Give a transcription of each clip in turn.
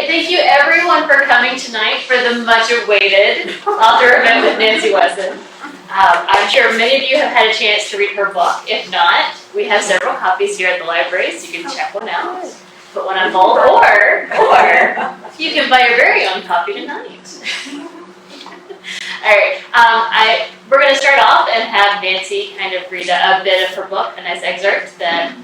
right, thank you everyone for coming tonight for the much awaited author event with Nancy Wesson. I'm sure many of you have had a chance to read her book. If not, we have several copies here at the library, so you can check one out, put one on hold, or you can buy your very own copy tonight. All right, we're going to start off and have Nancy kind of read a bit of her book, a nice excerpt that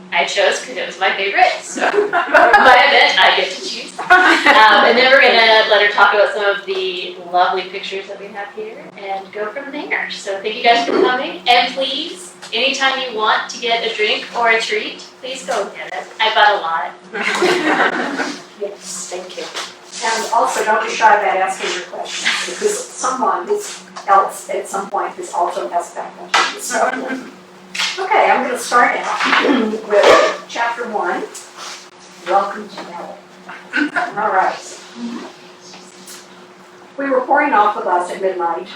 I chose because it was my favorite, so my event, I get to choose. And then we're going to let her talk about some of the lovely pictures that we have here and go from there. So thank you guys for coming, and please, anytime you want to get a drink or a treat, please go and get it. I bought a lot. Yes, thank you. And also, don't be shy about asking your questions, because someone else at some point is also asked that question. So, okay, I'm going to start out with chapter 1. Welcome to hell. All right. We were pouring off the bus at midnight,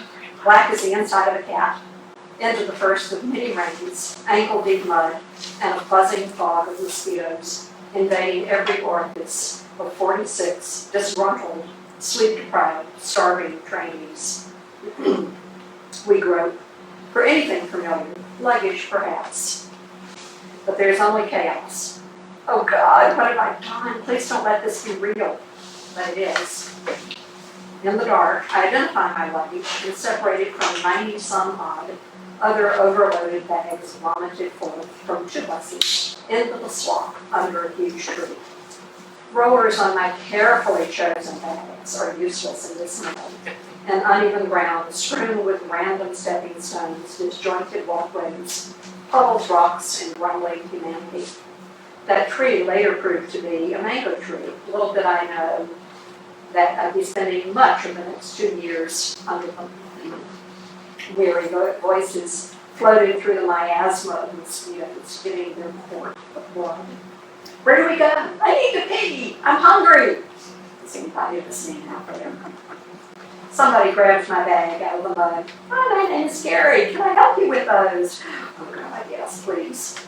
black as the inside of a cat, into the first of many rains, ankle-deep mud, and a buzzing fog of mosquitoes invading every orifice of 46 disgruntled, sleep-deprived, starving trainees. We groped for anything familiar, luggage perhaps. But there's only chaos. Oh God, what have I done? Please don't let this be real. But it is. In the dark, I identify my luggage and separate it from 90-some-odd other overloaded bags vomited forth from 2 buses into the swamp under a huge tree. Rollers on my carefully chosen bags are useless in this mud, and uneven ground strewn with random stepping stones, disjointed walkways, puddles, rocks, and grumbling humanity. That tree later proved to be a mango tree. Little did I know that I'd be spending much of the next 2 years under them. Weary voices floated through the miasma of mosquitoes, giving their port of blood. Where do we go? I need to pee. I'm hungry. Does anybody listening out there? Somebody grabs my bag out of the mud. Oh, my name is Gary. Can I help you with those? Oh, God, yes, please.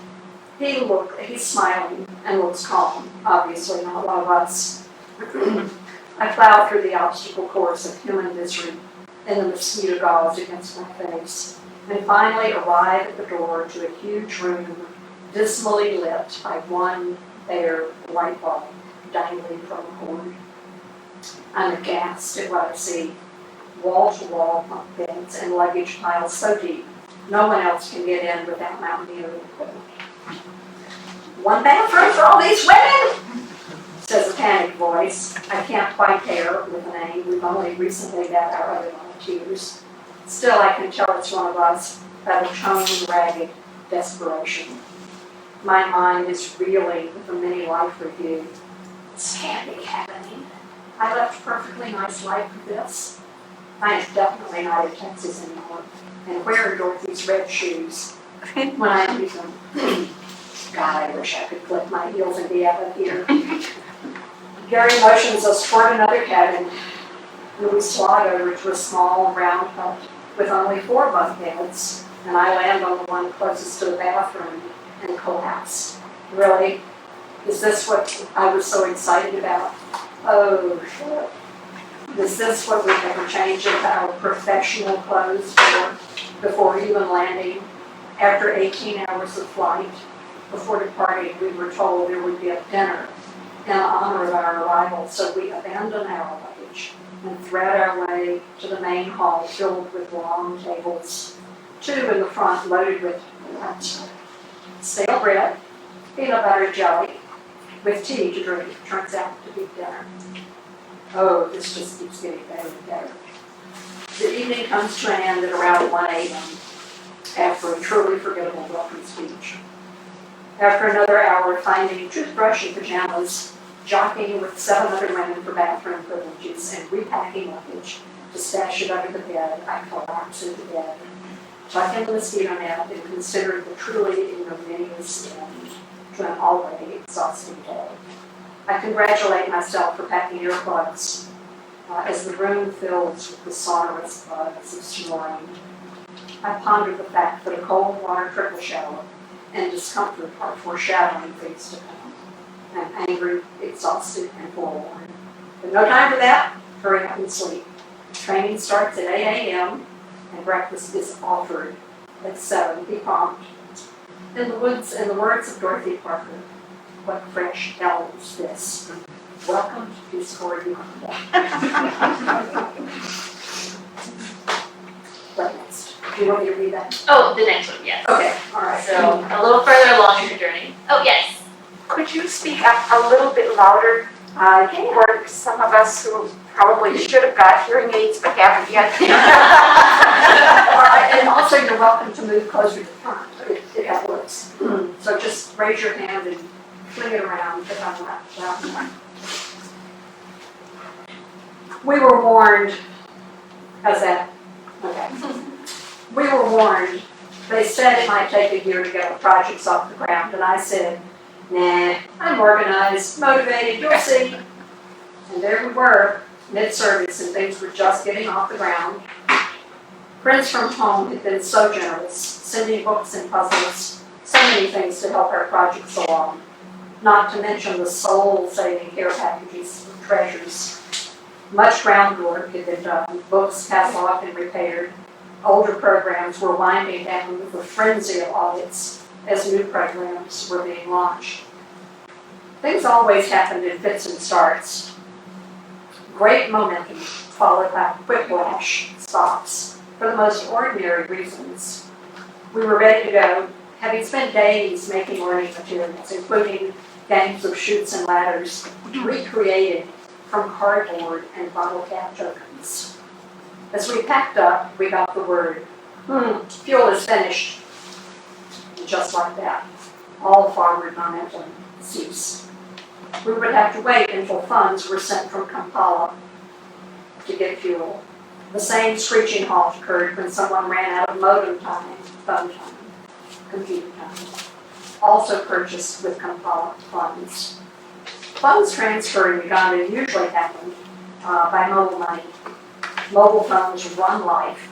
He's smiling and looks calm, obviously not one of us. I plow through the obstacle course of human misery and the mosquito gauze against my face, and finally arrive at the door to a huge room dismally lit by one bare light bulb dangling from a cord. I'm aghast at what I see. Wall-to-wall bunk beds and luggage piles so deep, no one else can get in without mountaineering equipment. One bathroom for all these women? Says a panicked voice. I can't quite pair with a name. We've only recently met our other volunteers. Still, I can tell it's one of us by the tone, ragged desperation. My mind is reeling with a mini-life review. This can't be happening. I left a perfectly nice life for this. I am definitely not in Texas anymore. And where are Dorothy's red shoes when I need them? God, I wish I could clip my heels and be out of here. Gary motions us toward another cabin, and we slide over to a small round hut with only 4 bunk beds, and I land on the one closest to the bathroom and collapse. Really? Is this what I was so excited about? Oh, shit. Is this what we ever changed into our professional clothes for before even landing? After 18 hours of flight, before departing, we were told there would be a dinner in honor of our arrival, so we abandoned our luggage and thread our way to the main hall filled with long tables, 2 in the front loaded with stale bread, peanut butter jelly, with tea to drink. Turns out to be dinner. Oh, this just keeps getting better and better. The evening comes to an end at around 1 a.m. after a truly forgettable welcome speech. After another hour finding toothbrush and pajamas, jockeying with 7 other women for bathroom privileges, and repacking luggage to stash it under the bed, I collapse into bed, tuck in the mosquito net, and consider the truly ignominious end to an already exhausting day. I congratulate myself for packing earplugs as the room fills with the sonorous buzz of snoring. I ponder the fact that a cold water trickle shower and discomfort are foreshadowing things to come. I'm angry, exhausted, and forlorn. no time for that, hurry up and sleep. Training starts at 8 a.m. and breakfast is offered at 7. Be prompt. In the words of Dorothy Parker, what fresh hell is this? Welcome to Peace Corps, Uganda. What next? Do you want me to read that? Oh, the next one, yes. Okay, all right. So a little further along in your journey. Oh, yes. Could you speak up a little bit louder I can. for some of us who probably should have got hearing aids but haven't yet? All right, and also you're welcome to move closer to the front if that works. So just raise your hand and fling it around if I'm not loud enough. We were warned. How's that? Okay. We were warned. They said it might take a year to get the projects off the ground, and I said, nah, I'm organized, motivated, you'll see. And there we were, mid-service, and things were just getting off the ground. Friends from home had been so generous, sending books and puzzles, so many things to help our projects along, not to mention the soul-saving care packages of treasures. Much groundwork had been done, books cataloged and repaired. Older programs were winding down with a frenzy of audits as new programs were being launched. Things always happened in fits and starts. Great momentum followed by whiplash stops for the most ordinary reasons. We were ready to go, having spent days making learning materials, including games of chutes and ladders, recreated from cardboard and bottle cap tokens. As we packed up, we got the word, fuel is finished. And just like that, all forward momentum ceased. We would have to wait until funds were sent from Kampala to get fuel. The same screeching halt occurred when someone ran out of modem time, phone time, computer time, also purchased with Kampala funds. Funds transfer in Uganda usually happen by mobile money. Mobile phones run life,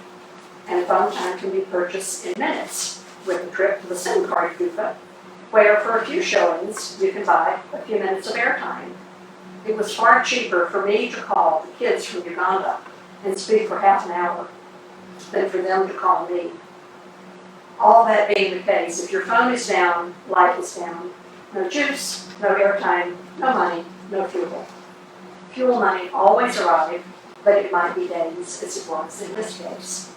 and phone time can be purchased in minutes with a trip to the SIM card booth, where for a few shillings you can buy a few minutes of airtime. It was far cheaper for me to call the kids from Uganda and speak for half an hour than for them to call me. All that being the case, if your phone is down, life is down. No juice, no airtime, no money, no fuel. Fuel money always arrived, but it might be days, as it was in this case.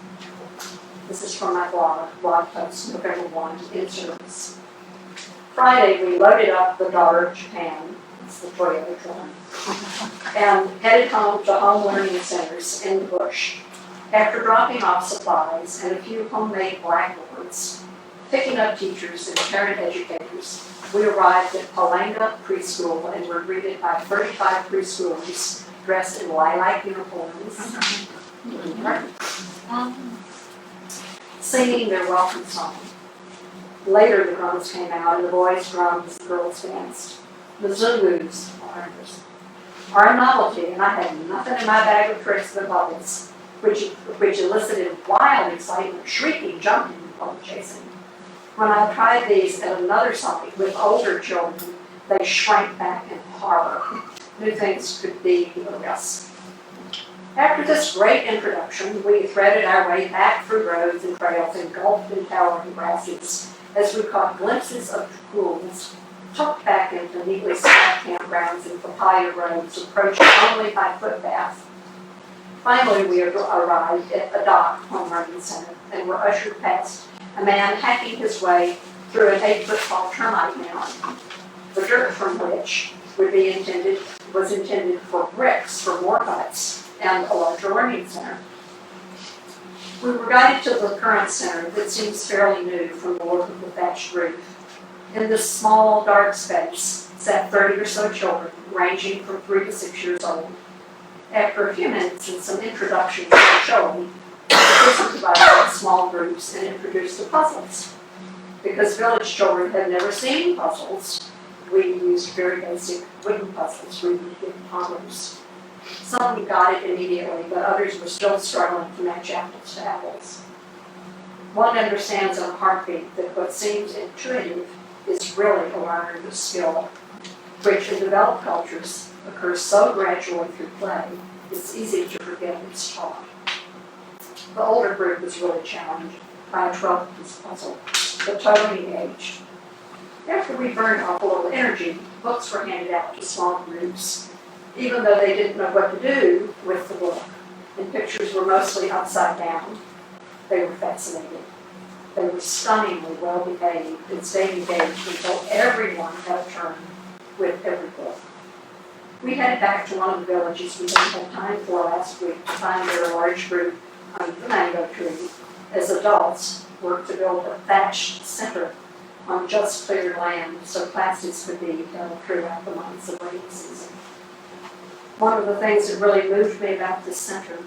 This is from my blog post, November 1, in service. Friday, we loaded up the Daughter of Japan, it's the Toyota truck, and headed home to home learning centers in the bush. After dropping off supplies and a few homemade blackboards, picking up teachers and parent educators, we arrived at Palanga Preschool and were greeted by 35 preschoolers dressed in lilac uniforms, singing their welcome song. Later, the drums came out, and the boys drummed as the girls danced. The Zulus are a novelty, and I had nothing in my bag of tricks but bubbles, which elicited wild excitement, shrieking, jumping, and bubble chasing. When I tried these at another site with older children, they shrank back in horror. New things could be us. After this great introduction, we threaded our way back through roads and trails engulfed in towering grasses as we caught glimpses of pools tucked back into neatly stacked campgrounds and papaya groves approached only by footpath. Finally, we arrived at the dock home learning center and were ushered past a man hacking his way through an 8-foot-tall termite mound, the dirt from which was intended for bricks for more huts and a larger learning center. We were guided to the current center that seems fairly new from the look of the thatched roof. In this small, dark space sat 30 or so children, ranging from 3 to 6 years old. After a few minutes and some introductions and showing, the kids were divided into small groups and introduced to puzzles. Because village children had never seen puzzles, we used very basic wooden puzzles we would give toddlers. Some got it immediately, but others were still struggling to match apples to apples. One understands in a heartbeat that what seems intuitive is really a learned skill, which in developed cultures occurs so gradually through play, it's easy to forget it's taught. The older group was really challenged by a 12-piece puzzle, but totally engaged. After we burned off a little energy, books were handed out to small groups, even though they didn't know what to do with the book, and pictures were mostly upside down. They were fascinated. They were stunningly well behaved and stayed engaged until everyone had a turn with every book. We headed back to one of the villages we didn't have time for last week to find their large group under the mango tree as adults worked to build a thatched center on just cleared land so classes could be held throughout the months of rainy season. One of the things that really moved me about this center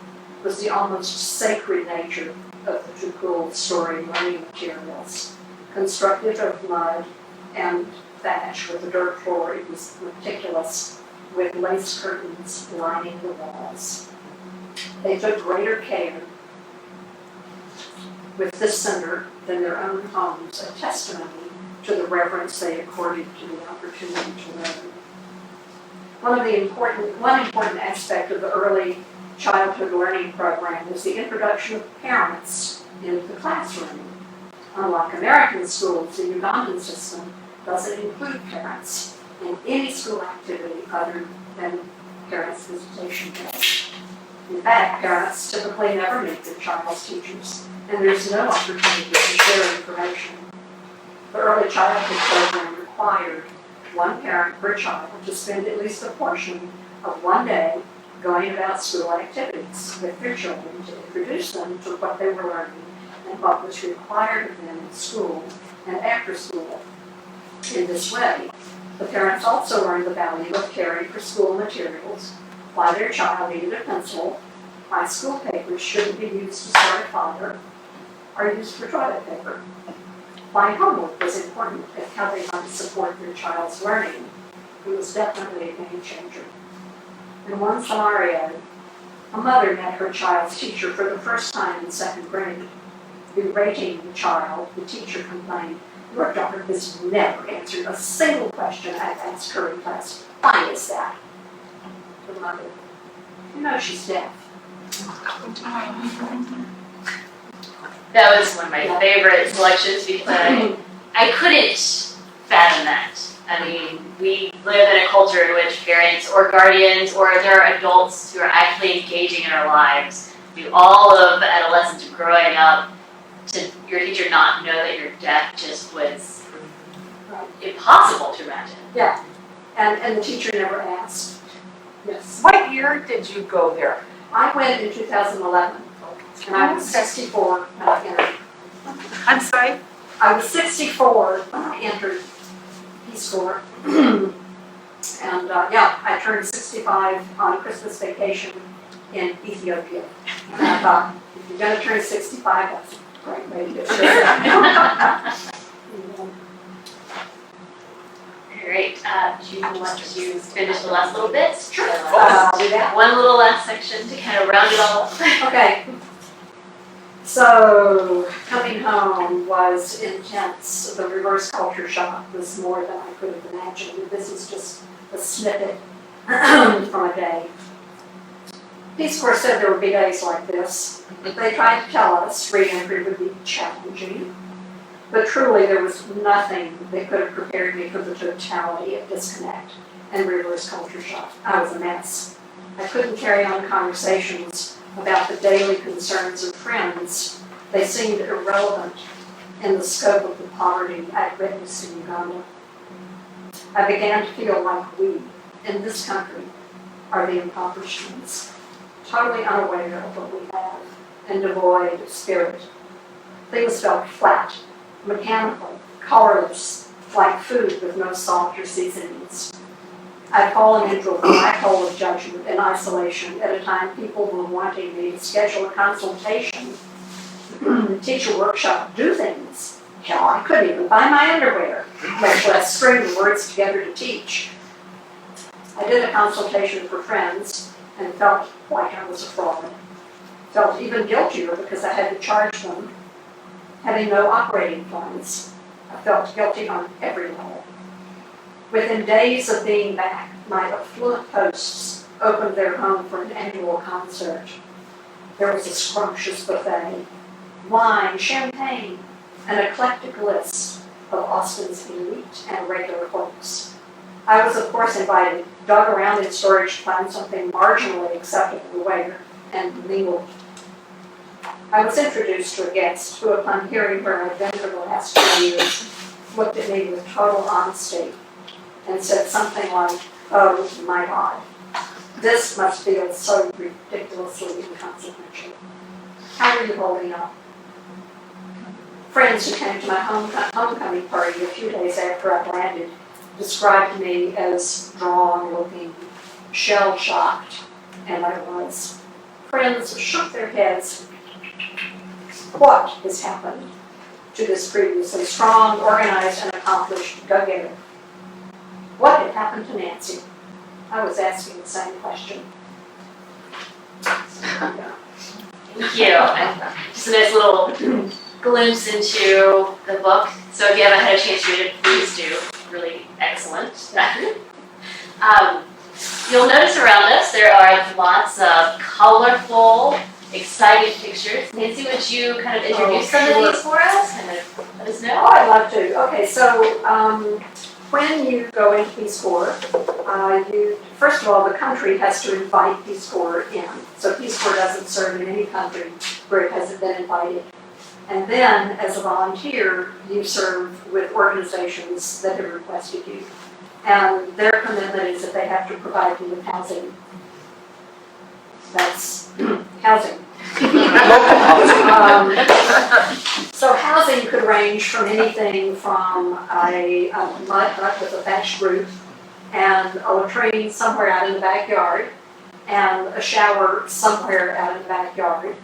was the almost sacred nature of the Tukul story learning materials. Constructed of mud and thatch with a dirt floor, it was meticulous, with lace curtains lining the walls. They took greater care with this center than their own homes, a testimony to the reverence they accorded to the opportunity to learn. One important aspect of the early childhood learning program was the introduction of parents into the classroom. Unlike American schools, the Ugandan system doesn't include parents in any school activity other than parents' visitation days. In fact, parents typically never meet their child's teachers, and there's no opportunity to share information. The early childhood program required one parent per child to spend at least a portion of one day going about school activities with their children to introduce them to what they were learning and what was required of them in school and after school. In this way, the parents also learned the value of caring for school materials, why their child needed a pencil, why school papers shouldn't be used to start a fire or used for toilet paper, why homework was important and how they might support their child's learning. It was definitely a game changer. In one scenario, a mother met her child's teacher for the first time in second grade. Berating the child, the teacher complained, "Your daughter has never answered a single question I've asked her in class. Why is that?" The mother, "You know she's deaf." That was one of my favorite selections because I couldn't fathom that. I mean, we live in a culture in which parents or guardians or there are adults who are actually engaging in our lives do all of adolescence and growing up to your teacher not know that you're deaf just was impossible to imagine. Yeah, and the teacher never asked. Yes. What year did you go there? I went in 2011, and I was 64 when I entered. I'm sorry? I was 64 when I entered Peace Corps. And I turned 65 on Christmas vacation in Ethiopia. And I thought, if you're going to turn 65, that's a great way to get started. Great. Do you want to finish the last little bit? Sure. Do that. One little last section to kind of round it all up. Okay. So, coming home was intense. The reverse culture shock was more than I could have imagined. This is just a snippet from a day. Peace Corps said there would be days like this. They tried to tell us re-entry would be challenging, but truly there was nothing that could have prepared me for the totality of disconnect and reverse culture shock. I was a mess. I couldn't carry on conversations about the daily concerns of friends. They seemed irrelevant in the scope of the poverty I'd witnessed in Uganda. I began to feel like we, in this country, are the impoverished ones, totally unaware of what we have and devoid of spirit. Things felt flat, mechanical, colorless, like food with no salt or seasonings. I'd fallen into a black hole of judgment and isolation at a time people were wanting me to schedule a consultation, teach a workshop, do things. Hell, I couldn't even buy my underwear, much less string the words together to teach. I did a consultation for friends and felt like I was a fraud. Felt even guiltier because I had to charge them, having no operating funds. I felt guilty on every level. Within days of being back, my affluent hosts opened their home for an annual concert. There was a scrumptious buffet, wine, champagne, an eclectic list of Austin's elite and regular folks. I was, of course, invited, dug around in storage to find something marginally acceptable to wear, and mingled. I was introduced to a guest who, upon hearing where I'd been for the last 2 years, looked at me with total honesty and said something like, "Oh my God, this must feel so ridiculously inconsequential. How are you holding up?" Friends who came to my homecoming party a few days after I landed described me as drawn-looking, shell-shocked, and I was. Friends shook their heads. What has happened to this previously strong, organized, and accomplished go-getter? What had happened to Nancy? I was asking the same question. Thank you. And just a nice little glimpse into the book. So if you haven't had a chance to read it, please do. Really excellent. You'll notice around us there are lots of colorful, exciting pictures. Nancy, would you kind of introduce some of these for us? Kind of let us Oh, know. I'd love to. Okay, so when you go into Peace Corps, first of all, the country has to invite Peace Corps in. So Peace Corps doesn't serve in any country where it hasn't been invited. And then, as a volunteer, you serve with organizations that have requested you. And their commitment is that they have to provide you with housing. That's housing. So housing could range from anything from a mud hut with a thatched roof and a latrine somewhere out in the backyard and a shower somewhere out in the backyard.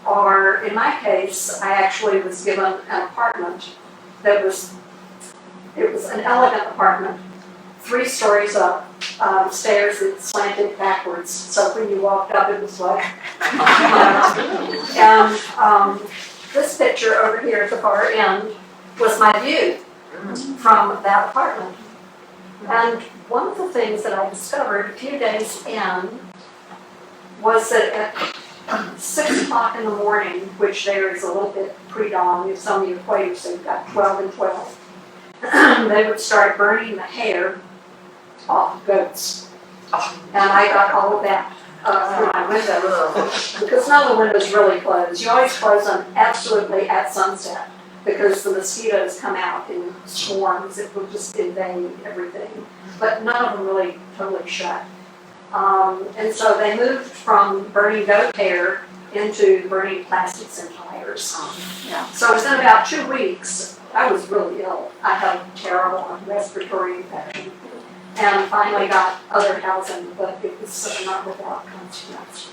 Or in my case, I actually was given an apartment it was an elegant apartment, 3 stories up, stairs that slanted backwards. So when you walked up, it was like, and this picture over here at the far end was my view from that apartment. And one of the things that I discovered a few days in was that at 6 o'clock in the morning, which there is a little bit pre-dawn, it's on the equator, so you've got 12 and 12, they would start burning the hair off goats. And I got all of that through my window, because none of the windows really close. You always close them absolutely at sunset, because the mosquitoes come out in swarms that will just invade everything. But none of them really totally shut. And so they moved from burning goat hair into burning plastics and tires. So within about 2 weeks, I was really ill. I had a terrible respiratory infection and finally got other housing, but it was not without consequence.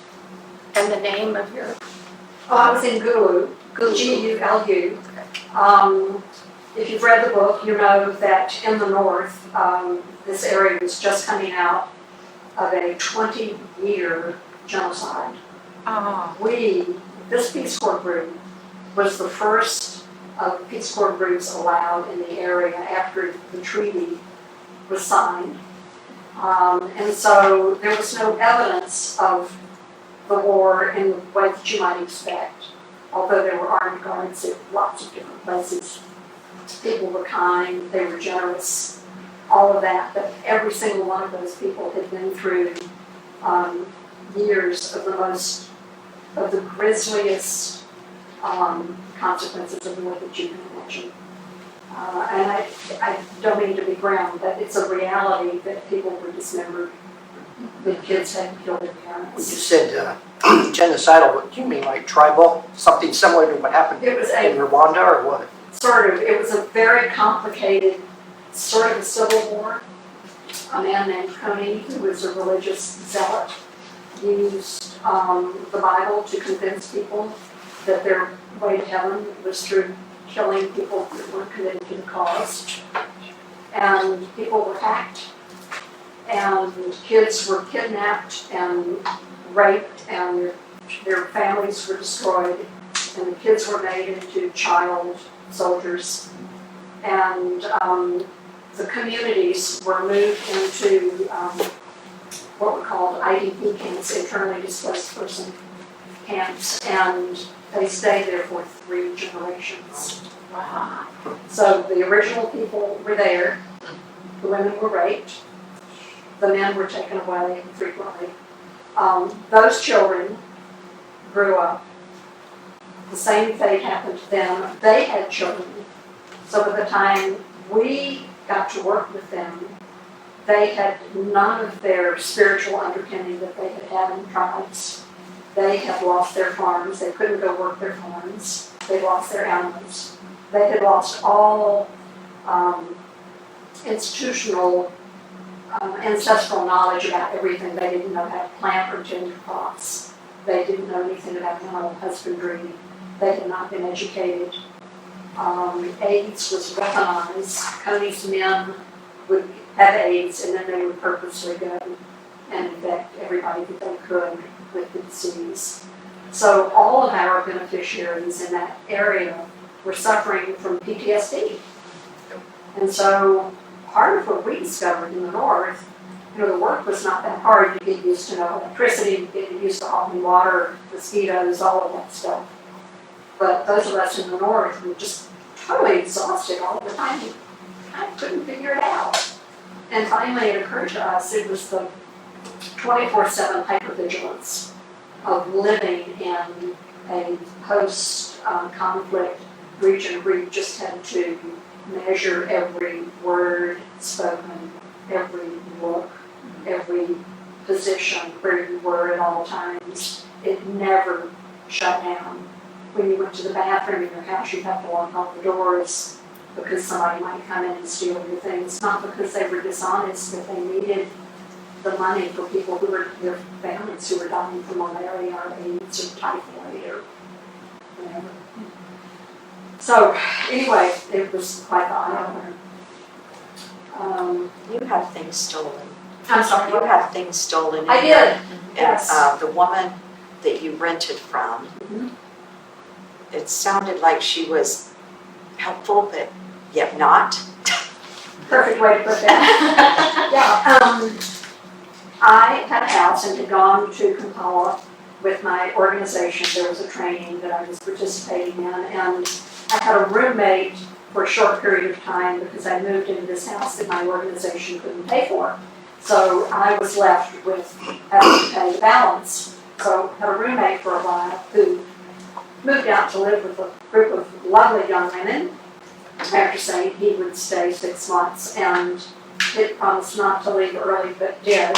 And the name of your? Oh, I was in Gulu, G-U-L-U. If you've read the book, you know that in the north, this area was just coming out of a 20-year genocide. This Peace Corps group was the first of Peace Corps groups allowed in the area after the treaty was signed. And so there was no evidence of the war in the way that you might expect, although there were armed guards at lots of different places. People were kind, they were generous, all of that, but every single one of those people had been through years of the grisliest consequences of war that you can imagine. And I don't mean to be grim, but it's a reality that people were dismembered, that kids had to kill their You parents. said genocidal, do you mean like tribal? Something similar to what happened It was in Rwanda or what? it was a very complicated sort of a civil war. A man named Coney, who was a religious zealot, used the Bible to convince people that their way to heaven was through killing people that weren't committed to the cause. And people were hacked, and kids were kidnapped and raped, and their families were destroyed, and the kids were made into child soldiers. And the communities were moved into what were called IDP camps, internally displaced person camps, and they stayed there for 3 generations. Wow. So the original people were there, the women were raped, the men were taken away frequently. Those children grew up. The same fate happened to them. They had children. So by the time we got to work with them, they had none of their spiritual underpinning that they had had in tribes. They had lost their farms. They couldn't go work their farms. They lost their animals. They had lost all institutional, ancestral knowledge about everything. They didn't know how to plant or tend crops. They didn't know anything about animal husbandry. They had not been educated. AIDS was weaponized. Coney's men would have AIDS, and then they would purposely go and infect everybody that they could with the disease. So all of our beneficiaries in that area were suffering from PTSD. And so part of what we discovered in the North, the work was not that hard. You get used to no electricity, you get used to hot and water, mosquitoes, all of that stuff. But those of us in the North were just totally exhausted all the time. I couldn't figure it out. And finally it occurred to us, it was the 24/7 hypervigilance of living in a post-conflict region where you just had to measure every word spoken, every look, every position where you were at all times. It never shut down. When you went to the bathroom in your house, you'd have to lock all the doors because somebody might come in and steal your things, not because they were dishonest, but they needed the money for people who were, their families who were dying from malaria or AIDS or typhoid or whatever. So anyway, it was quite the eye-opener. You had things stolen. I'm sorry. You had things stolen. I did, And yes. the woman that you rented from, Mhm. it sounded like she was helpful, but yet not. Perfect way to put that. Yeah, I had a house and had gone to Kampala with my organization. There was a training that I was participating in, and I had a roommate for a short period of time because I moved into this house that my organization couldn't pay for. So I was left with having to pay the balance. So I had a roommate for a while who moved out to live with a group of lovely young women after saying he would stay 6 months, and he promised not to leave early but did.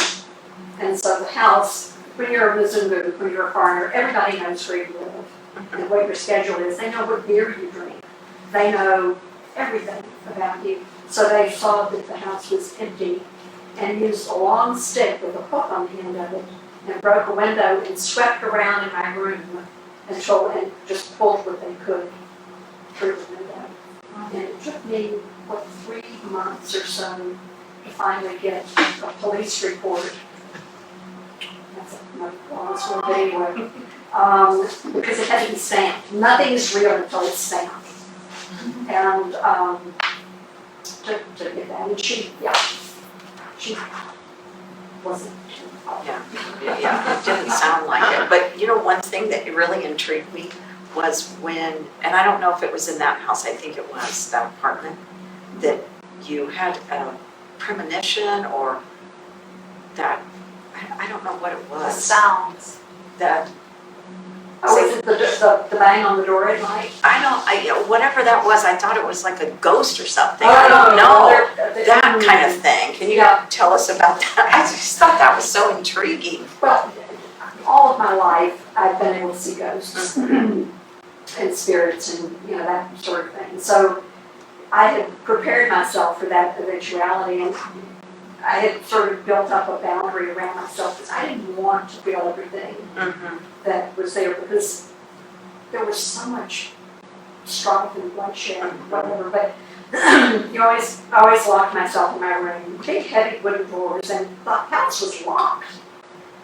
And so the house, when you're a Mzungu, when you're a foreigner, everybody knows where you live and what your schedule is. They know what beer you drink. They know everything about you. So they saw that the house was empty and used a long stick with a hook on the end of it and broke a window and swept around in my room and just pulled what they could through the window. And it took me, 3 months or so to finally get a police report. That's a long story, but anyway. Because it had to be stamped. Nothing is real until it's stamped. And to get that, and she wasn't. Yeah, it didn't sound like it. But you know, one thing that really intrigued me was when, and I don't know if it was in that house, I think it was, that apartment, that you had a premonition or that, I don't know what it The was. sounds. That, Oh, was it the bang on the door at night? whatever that was, I thought it was like a ghost or something. Oh, I don't know. they're- That kind of thing. Can you Yeah. tell us about that? I just thought that was so intriguing. Well, all of my life, I've been able to see ghosts and spirits and, that sort of thing. So I had prepared myself for that eventuality, and I had sort of built up a boundary around myself because I didn't want to feel everything that was there because there was so much strife and bloodshed and whatever. But I always locked myself in my room, big heavy wooden doors, and the house was locked.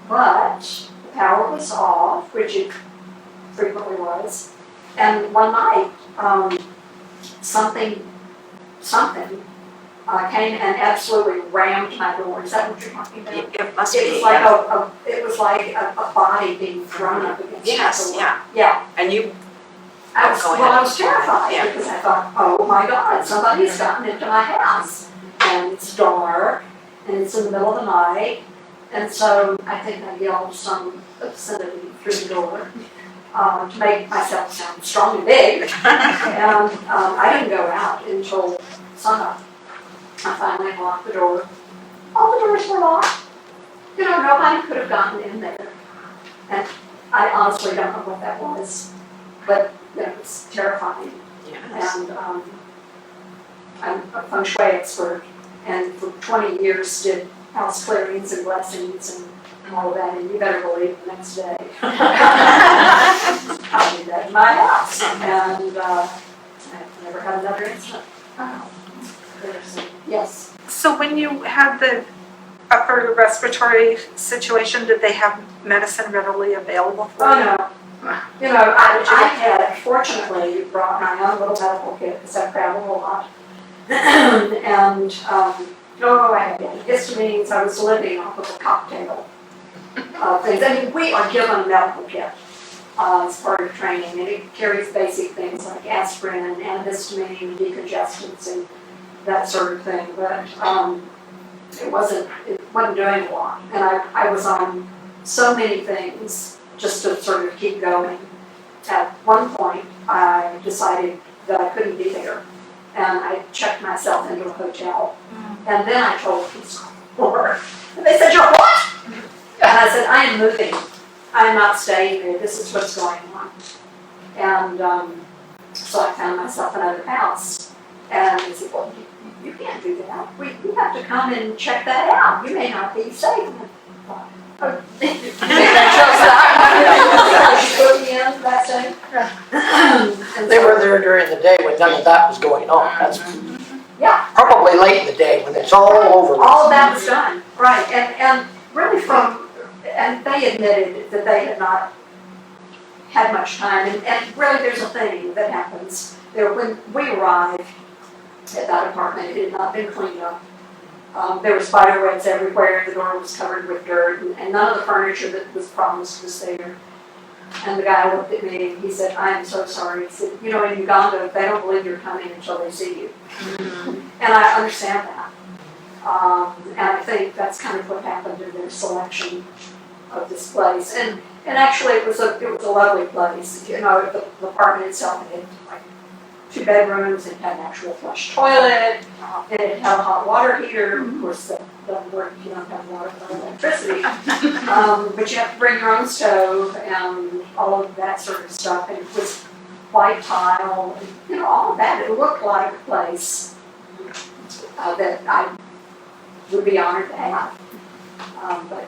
But the power was off, which it frequently was. And one night, something came and absolutely rammed my door. Is that what you're talking about? It must be. It was like it was like a body being thrown up against Yes, my door. yeah. Yeah. And you, I was, Go ahead. well, I was terrified Yeah. because I thought, oh my God, somebody's gotten into my house. And it's dark, and it's in the middle of the night. And so I think I yelled some obscenity through the door to make myself sound strong and big. And I didn't go out until sunup. I finally locked the door. All the doors were locked. You know, nobody could have gotten in there. And I honestly don't know what that was. But you know, it's terrifying. yes. And I'm a feng shui expert, and for 20 years did house clearings and blessings and all of that, and you better believe the next day. I did that in my house, and I've never had another incident. Yes. So when you had the upper respiratory situation, did they have medicine readily available for you? Oh, no. You know, I had fortunately brought my own little medical kit because I travel a lot. And, I had antihistamines, I was living off of a cocktail of things. I mean, we are given a medical kit as part of training, and it carries basic things like aspirin, antihistamine, decongestants, and that sort of thing. But it wasn't doing a lot. And I was on so many things just to sort of keep going. At one point, I decided that I couldn't be there, and I checked myself into a hotel. And then I told Peace Corps, and they said, "You're what?" And I said, "I am moving. I am not staying here. This is what's going on." And so I found myself another house, and they said, "Well, you can't do that. We have to come and check that out. You may not be safe." They were there during the day when none of that was going on. That's Yeah, probably late in the day when it's all over. all of that was done, right, and really and they admitted that they had not had much time, and really there's a thing that happens there. When we arrived at that apartment, it had not been cleaned up. There were spider webs everywhere, the door was covered with dirt, and none of the furniture that was promised was there. And the guy looked at me and he said, "I am so sorry." He said, "You know, in Uganda, they don't believe you're coming until they see you." And I understand that. And I think that's kind of what happened in their selection of this place. And actually, it was a lovely place. You know, the apartment itself had like 2 bedrooms. It had an actual flush toilet. And it had a hot water heater. Of course, that doesn't work if you don't have water or electricity. But you have to bring your own stove and all of that sort of stuff. And it was white tile, and, you know, all of that. It looked like a place that I would be honored to have. But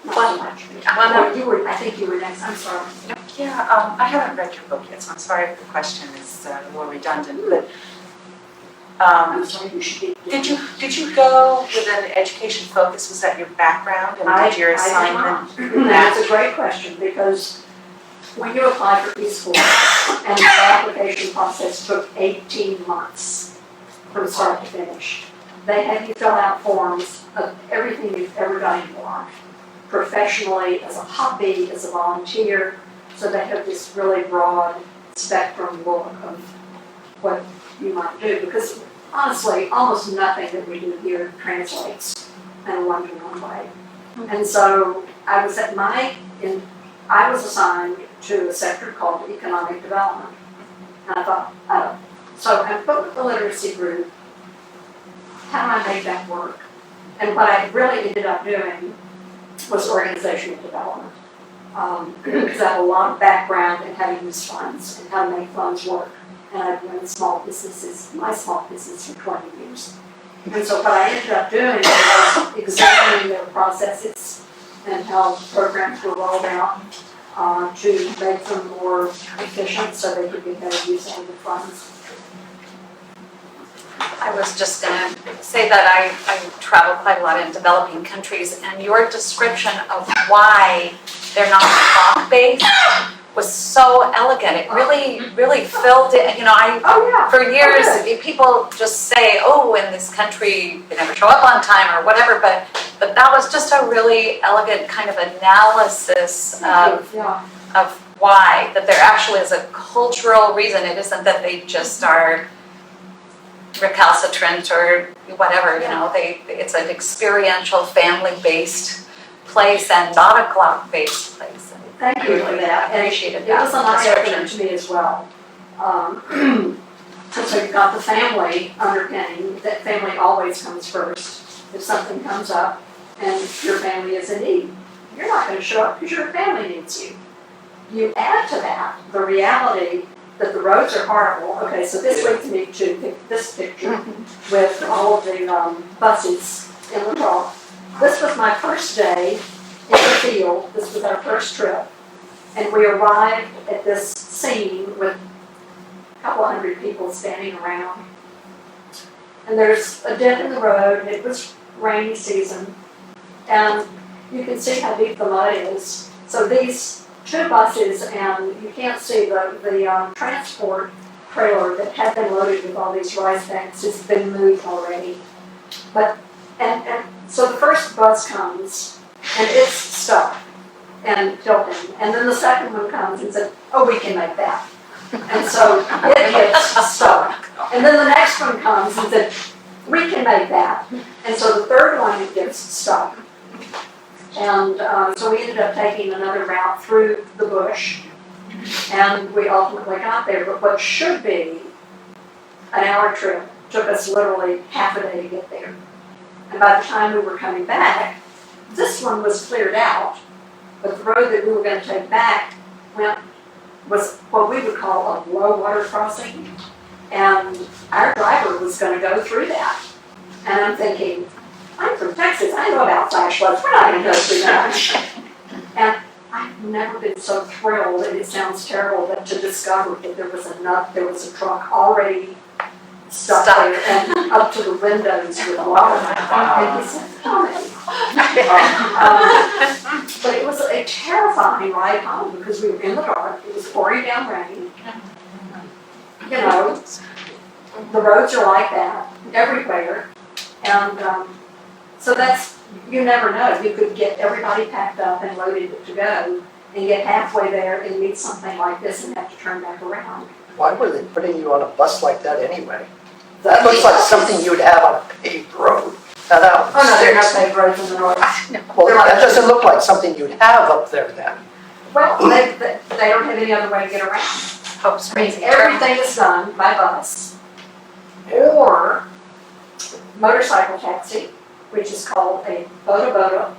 not so much. I think you were next. I'm sorry. Yeah, I haven't read your book yet, so I'm sorry if the question is more redundant, but I'm sorry, you should be. did you go with an education focus? Was that your background, and did your assignment? That's a great question, because when you apply for Peace Corps, and the application process took 18 months from start to finish. They had you fill out forms of everything you've ever done in your life, professionally, as a hobby, as a volunteer. So they have this really broad spectrum look of what you might do, because honestly, almost nothing that we do here translates in a one-to-one way. And so I was assigned to a sector called economic development. And I thought, oh, so I put with the literacy group, how do I make that work? And what I really ended up doing was organizational development. Because I have a lot of background in how to use funds and how to make funds work. And I've run my small business for 20 years. And so what I ended up doing was examining their processes and how programs were rolled out to make them more efficient so they could get better use of the funds. I was just going to say that I travel quite a lot in developing countries, and your description of why they're not clock-based was so elegant. It really filled it, Oh, yeah. for years, people just say, oh, in this country, they never show up on time or whatever, but that was just a really elegant kind of analysis Yeah. of why, that there actually is a cultural reason. It isn't that they just are recalcitrant or whatever, it's an experiential, family-based place and not a clock-based place. Thank you for that. And Appreciated it was an that eye-opener description. to me as well. So you've got the family underpinning, that family always comes first. If something comes up and your family is in need, you're not going to show up because your family needs you. You add to that the reality that the roads are horrible. Okay, so this leads me to this picture with all of the buses in the trough. This was my first day in the field. This was our first trip. And we arrived at this scene with a couple hundred people standing around. And there's a dip in the road. It was rainy season. And you can see how deep the mud is. So these two buses, and you can't see the transport trailer that had been loaded with all these rice bags has been moved already. But, and so the first bus comes, and it's stuck and tilting. And then the second one comes and says, oh, we can make that. And so it gets stuck. And then the next one comes and says, we can make that. And so the third one gets stuck. And so we ended up taking another route through the bush. And we ultimately got there. But what should be an hour trip took us literally half a day to get there. And by the time we were coming back, this one was cleared out. But the road that we were going to take back was what we would call a low water crossing. And our driver was going to go through that. And I'm thinking, I'm from Texas, I know about flash floods, we're not going to go through that. And I've never been so thrilled, and it sounds terrible, but to discover that there was a truck already stuck there and up to the windows with water. And he said, but it was a terrifying ride home because we were in the dark, it was pouring down rain. The roads are like that everywhere. And so you never know. You could get everybody packed up and loaded to go and get halfway there and meet something like this and have to turn back around. Why were they putting you on a bus like that anyway? That looks like something you'd have on a paved road. Now that Oh, no, there are no paved roads in the north. well, that doesn't look like something you'd have up there then. Well, they don't have any other way to get around. Hope Springs. Everything is done by bus or motorcycle taxi, which is called a boda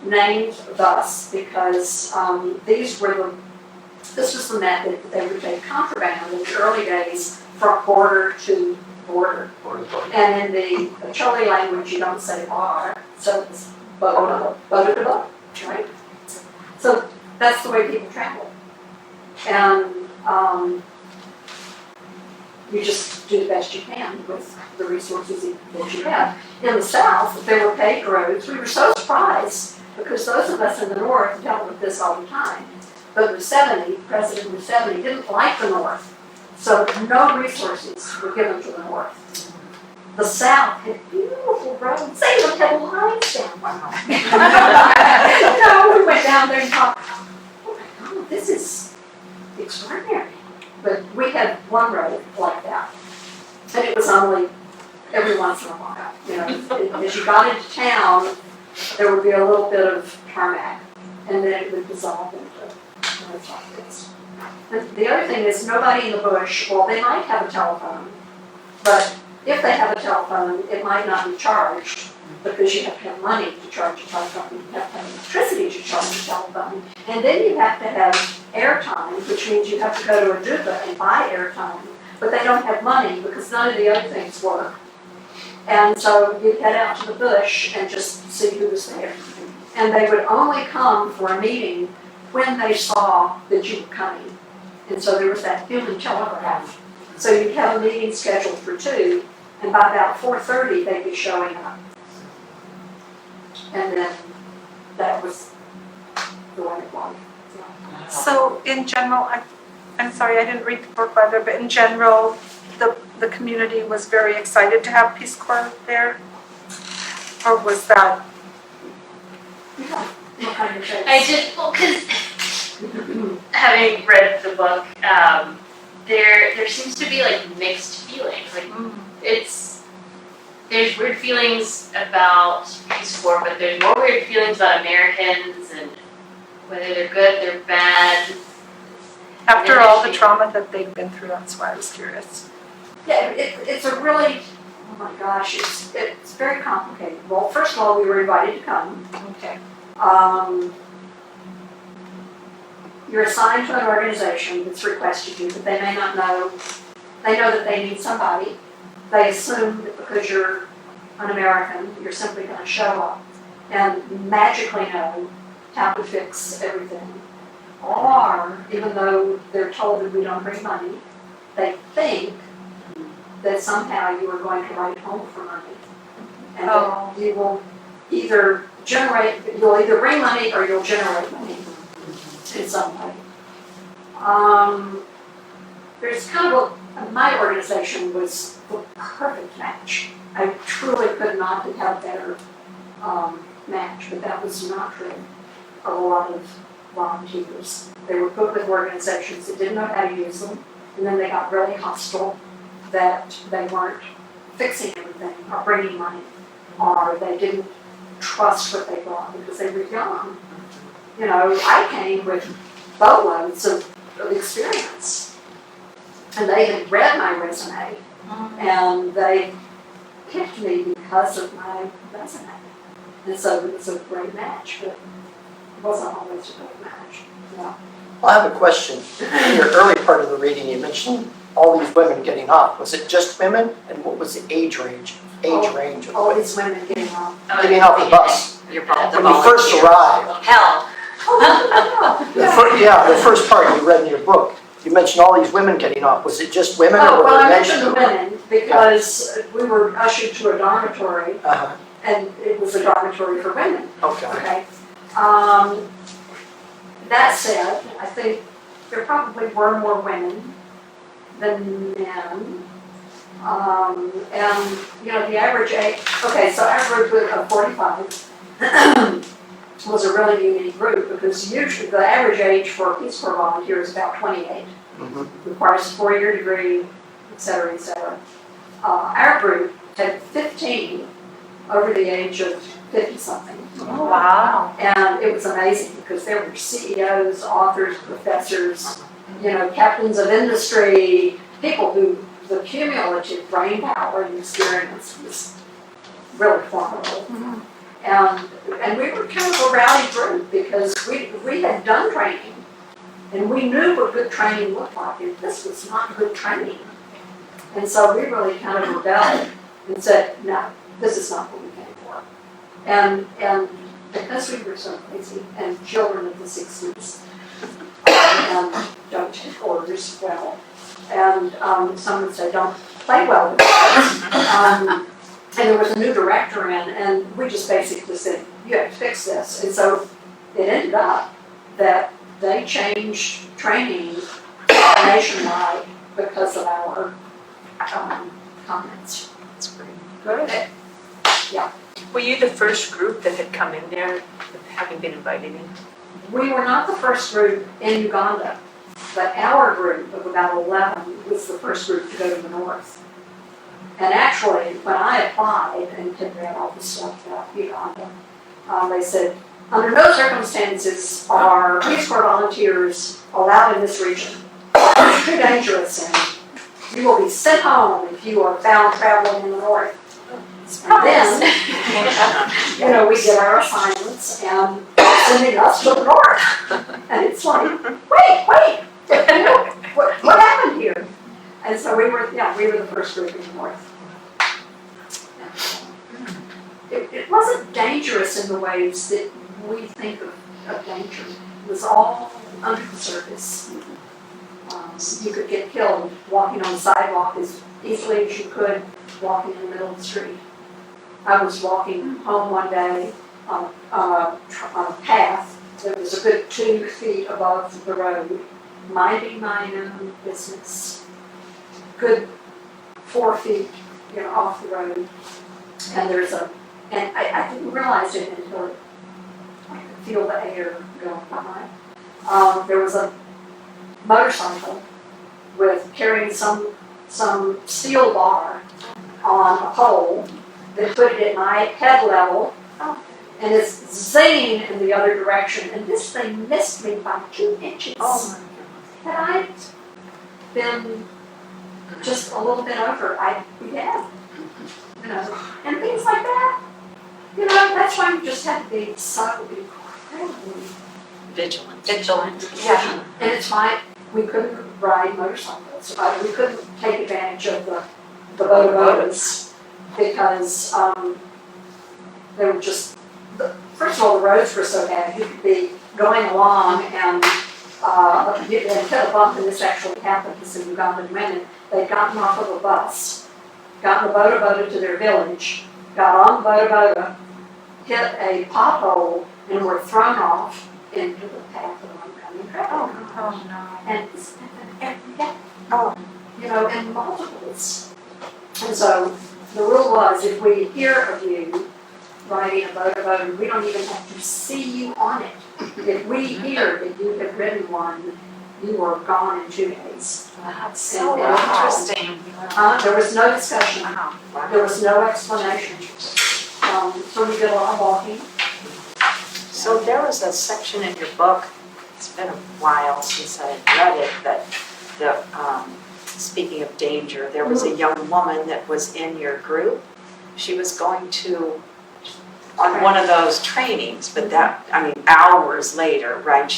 named thus because this was the method that they would take contraband in the early days from border to border. And in the Acholi language, you don't say bar, so it's boda, right? So that's the way people travel. And you just do the best you can with the resources that you have. In the South, if there were paved roads, we were so surprised because those of us in the North dealt with this all the time. But President Wesson didn't like the North, so no resources were given to the North. The South had beautiful roads. They even had lines down. We went down there and thought, oh my God, this is extraordinary. But we had one road like that, and it was only every once in a while. As you got into town, there would be a little bit of tarmac, and then it would dissolve into roads like this. And the other thing is, nobody in the bush, well, they might have a telephone, but if they have a telephone, it might not be charged because you have to have money to charge a telephone, you have to have electricity to charge a telephone, and then you have to have airtime, which means you have to go to a duka and buy airtime, but they don't have money because none of the other things work. And so you'd head out to the bush and just see who was there. And they would only come for a meeting when they saw that you were coming. And so there was that human telegraph. So you'd have a meeting scheduled for 2, and by about 4:30 they'd be showing up. And then that was the way it was. So in general, I'm sorry, I didn't read the book either, but in general, the community was very excited to have Peace Corps there? Or was that, What kind of shapes? I just, well, because having read the book, there seems to be like mixed feelings. Like there's weird feelings about Peace Corps, but there's more weird feelings about Americans and whether they're good, they're bad. after all the trauma that they've been through, that's why I was curious. Yeah, it's a really, oh my gosh, it's very complicated. Well, first of all, we were invited to come. Okay. You're assigned to an organization that's requested you, but they may not know. They know that they need somebody. They assume that because you're an American, you're simply going to show up and magically know how to fix everything. Or, even though they're told that we don't bring money, they think that somehow you are going to write home for money. And that you will either bring money or you'll generate money in some way. There's kind of my organization was the perfect match. I truly could not have had a better match, but that was not true of a lot of volunteers. They were put with organizations that didn't know how to use them, and then they got really hostile that they weren't fixing everything or bringing money, or they didn't trust what they brought because they were young. You know, I came with boatloads of experience, and they had read my resume, and they picked me because of my resume. And so it was a great match, but it wasn't always a great match. Yeah. Well, I have a question. In your early part of the reading, you mentioned all these women getting off. Was it just women? And what was the age range of All women these women getting off. getting off the bus? You're the When you first volunteer. arrived, Hell. the first part you read in your book, you mentioned all these women getting off. Was it just women or Oh, were well, there I men? mentioned the women because we were ushered to a dormitory, Uh-huh, and it was a dormitory for women. okay. Okay. That said, I think there probably were more women than men. And, you know, the average age, okay, so our group of 45 was a really unique group because usually the average age for a Peace Corps volunteer is about 28. Mhm. Requires a 4-year degree, et cetera, et cetera. Our group had 15 over the age of 50-something. Wow. And it was amazing because there were CEOs, authors, professors, you know, captains of industry, people who the cumulative brain power and experience was really formidable. And we were kind of a rowdy group because we had done training and we knew what good training looked like, and this was not good training. And so we really kind of rebelled and said, no, this is not what we came for. And because we were so crazy and children of the 60s and don't take orders well, and some would say don't play well with us. And there was a new director in, and we just basically said, you have to fix this. And so it ended up that they changed training nationwide because of our comments. That's great. Good. Were you the first group that had come in there, having been invited in? We were not the first group in Uganda, but our group of about 11 was the first group to go to the north. And actually, when I applied and had read all the stuff about Uganda, they said, under no circumstances are Peace Corps volunteers allowed in this region. It's too dangerous, and you will be sent home if you are found traveling in the north. And then, you know, we did our assignments and sending us to the north. And it's like, wait, you know, what happened here? And so we were the first group in the north. It wasn't dangerous in the ways that we think of danger. It was all under the surface. You could get killed walking on the sidewalk as easily as you could walking in the middle of the street. I was walking home one day on a path It was a good 2 feet above the road, minding my own business. Good 4 feet, off the road. And I didn't realize it until I could feel the air going by. There was a motorcycle carrying some steel bar on a pole that put it at my head level. And it's zinging in the other direction, and this thing missed me by 2 inches. Had I been just a little bit over, I'd be dead. And things like that. That's why you just have to be so incredibly Vigilant. Yeah. And it's we couldn't ride motorcycles. We couldn't take advantage of the bodas because they were just, first of all, the roads were so bad. You could be going along and hit a bump, and this actually happened to some Ugandan women. They'd gotten off of a bus, gotten a boda to their village, got on the boda, hit a pothole, and were thrown off into the path of oncoming traffic. Oh, no. And in multiples. And so the rule was, if we hear of you riding a boda, we don't even have to see you on it. If we hear that you have ridden one, you are gone in 2 days. That's so And- interesting. There was no discussion. Wow. There was no explanation. So we did a lot of walking. So there was a section in your book, it's been a while since I read it, that speaking of danger, there was a young woman that was in your group. She was going to, on one of those trainings, but hours later, right,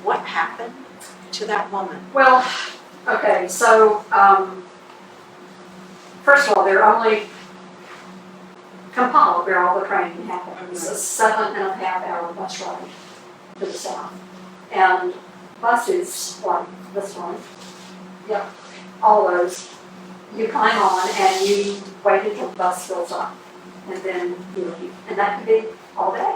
what happened to that woman? Well, okay, so, first of all, they're only Kampala, where all the training happened. It was a 7.5-hour bus ride to the south. And buses like this one, all those, you climb on and you wait until the bus fills up. And then you leave. And that could be all day.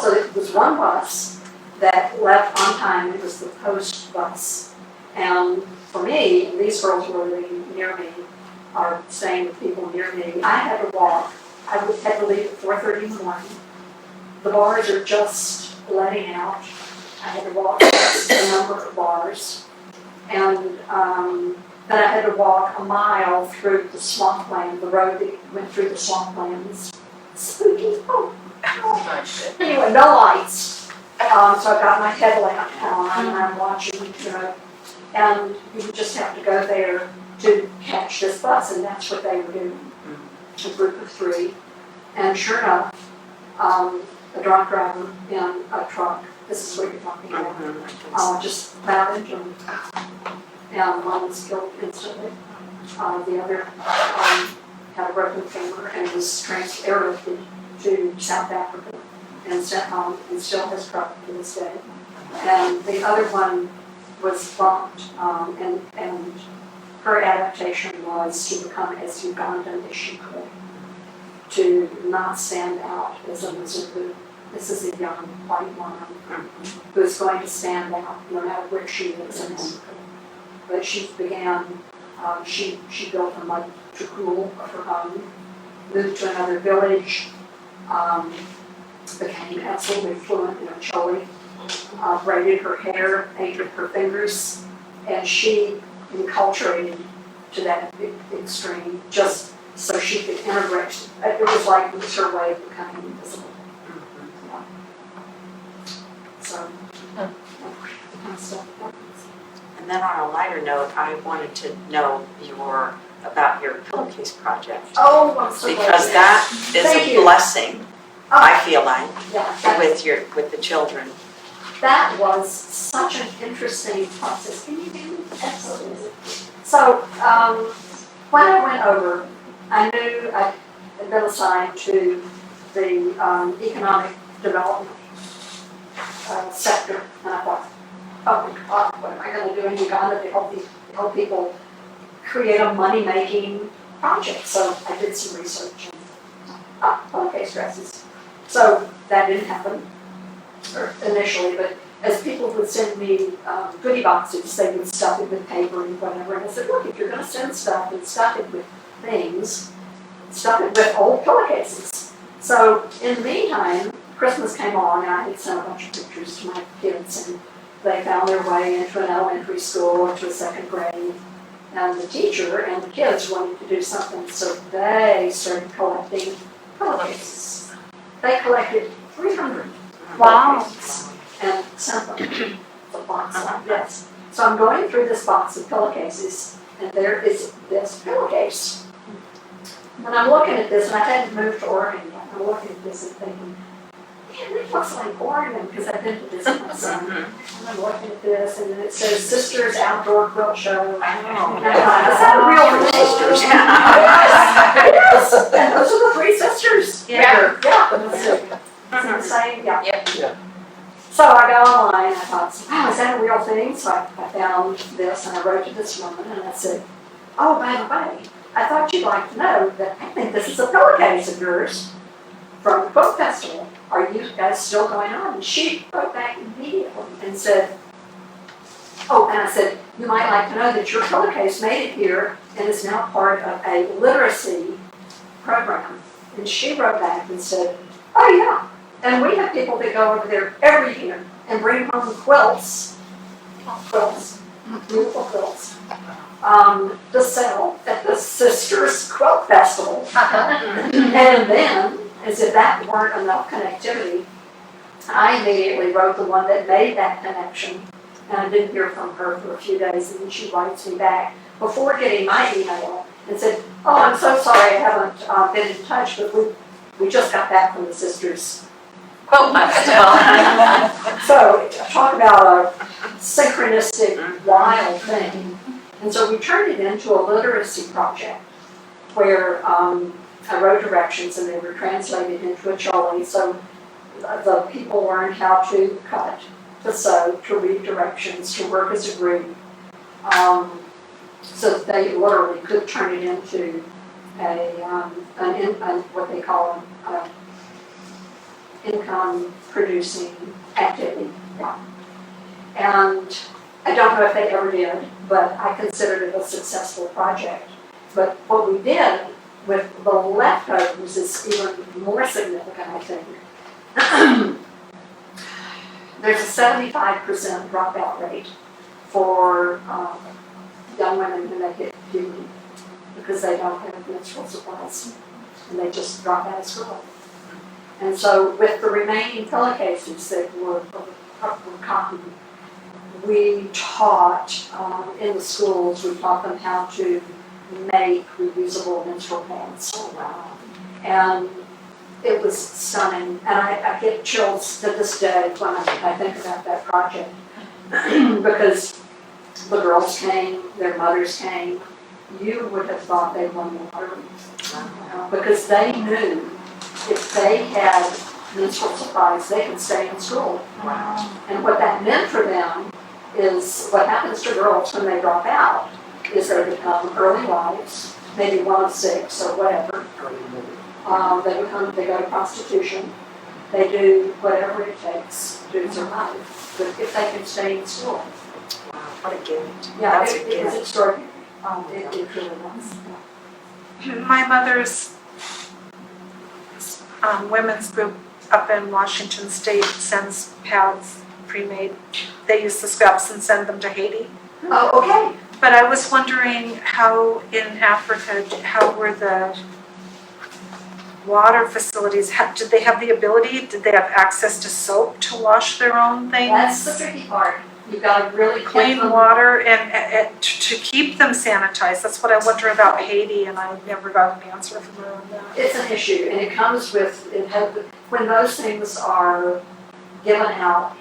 So it was one bus that left on time. It was the post bus. And for me, these girls were living near me, or staying with people near me. I had to walk. I would have to leave at 4:30 in the morning. The bars are just letting out. I had to walk past a number of bars. And then I had to walk a mile through the swampland, the road that went through the swamplands. Spooky. Anyway, no lights. So I got my headlamp on and I'm watching, and you would just have to go there to catch this bus, and that's what they were doing. A group of 3. And sure enough, a drunk driver in a truck, this is what you're talking about, just plowed into them. And one was killed instantly. The other had a broken finger and was airlifted to South Africa and sent home and still has trouble to this day. And the other one was bumped, and her adaptation was to become as Ugandan as she could, to not stand out as a Mzungu. This is a young white woman who's going to stand out no matter where she is in Africa. But she began, she built a mud school of her own, moved to another village, became absolutely fluent in Acholi, braided her hair, painted her fingers, and she enculturated to that extreme just so she could integrate. It was like it was her way of becoming invisible. So, that kind of stuff happens. And then on a lighter note, I wanted to know about your pillowcase project. Oh, I'm so glad. Because that is Thank a you. blessing, I feel like, Yeah, with the children. that was such an interesting process. Can you do absolutely? So, when I went over, I knew I had been assigned to the economic development sector, and I thought, oh my God, what am I going to do in Uganda to help people create a money-making project? So I did some research and, okay, stresses. So that didn't happen. initially, but as people would send me goodie boxes, they would stuff it with paper and whatever. And I said, look, if you're going to send stuff and stuff it with things, stuff it with old pillowcases. So in the meantime, Christmas came along and I had sent a bunch of pictures to my kids, and they found their way into an elementary school, into a second grade. And the teacher and the kids wanted to do something, so they started collecting pillowcases. They collected 300 pillowcases and sent them a box like this. So I'm going through this box of pillowcases, and there is this pillowcase. And I'm looking at this, and I hadn't moved to Oregon yet. I'm looking at this and thinking, man, it looks like Oregon, because I've been to visit my son. And I'm looking at this, and then it says Sisters Outdoor Quilt Show. And I thought, is that real sisters? Yes, and those are the three sisters. Yeah. It's the same, yeah. Yeah. So I got online, and I thought, wow, is that a real thing? So I found this, and I wrote to this woman, and I said, oh, by the way, I thought you'd like to know that I think this is a pillowcase of yours from the Quilt Festival. Are you guys still going on? And she wrote back immediately and said, oh, and I said, you might like to know that your pillowcase made it here and is now part of a literacy program. And she wrote back and said, oh yeah, and we have people that go over there every year and bring home quilts, beautiful quilts, to sell at the Sisters Quilt Festival. And then, as if that weren't enough connectivity, I immediately wrote the one that made that connection, and I didn't hear from her for a few days, and then she writes me back before getting my email and said, oh, I'm so sorry I haven't been in touch, but we just got back from the Sisters Quilt Festival. So talk about a synchronistic, wild thing. And so we turned it into a literacy project where I wrote directions and they were translated into a Choli. So the people learned how to cut, to sew, to read directions, to work as a group. So they literally could turn it into what they call an income producing activity. Yeah. And I don't know if they ever did, but I considered it a successful project. But what we did with the leftovers is even more significant, I think. There's a 75% dropout rate for young women when they hit puberty because they don't have menstrual supplies and they just drop out of school. And so with the remaining pillowcases that were cotton, we taught in the schools, we taught them how to make reusable menstrual pads. Oh, wow. And it was stunning. And I get chills to this day when I think about that project. Because the girls came, their mothers came. You would have thought they won the lottery. Because they knew if they had menstrual supplies, they could stay in school. Wow. And what that meant for them is what happens to girls when they drop out is they become early wives, maybe one of six or whatever. They go to prostitution. They do whatever it takes to survive. But if they can stay in school. Wow, what a gift. Yeah, That's a it was gift. extraordinary. It really was. My mother's women's group up in Washington State sends pads pre-made. They use the scraps and send them to Haiti. Oh, okay. But I was wondering how in Africa, how were the water facilities, did they have the ability, did they have access to soap to wash their own things? That's the tricky part. You've got to really Clean water and to keep them sanitized. That's what I wonder about Haiti, and I never got an answer from her on that. It's an issue, and it comes with, when those things are given out,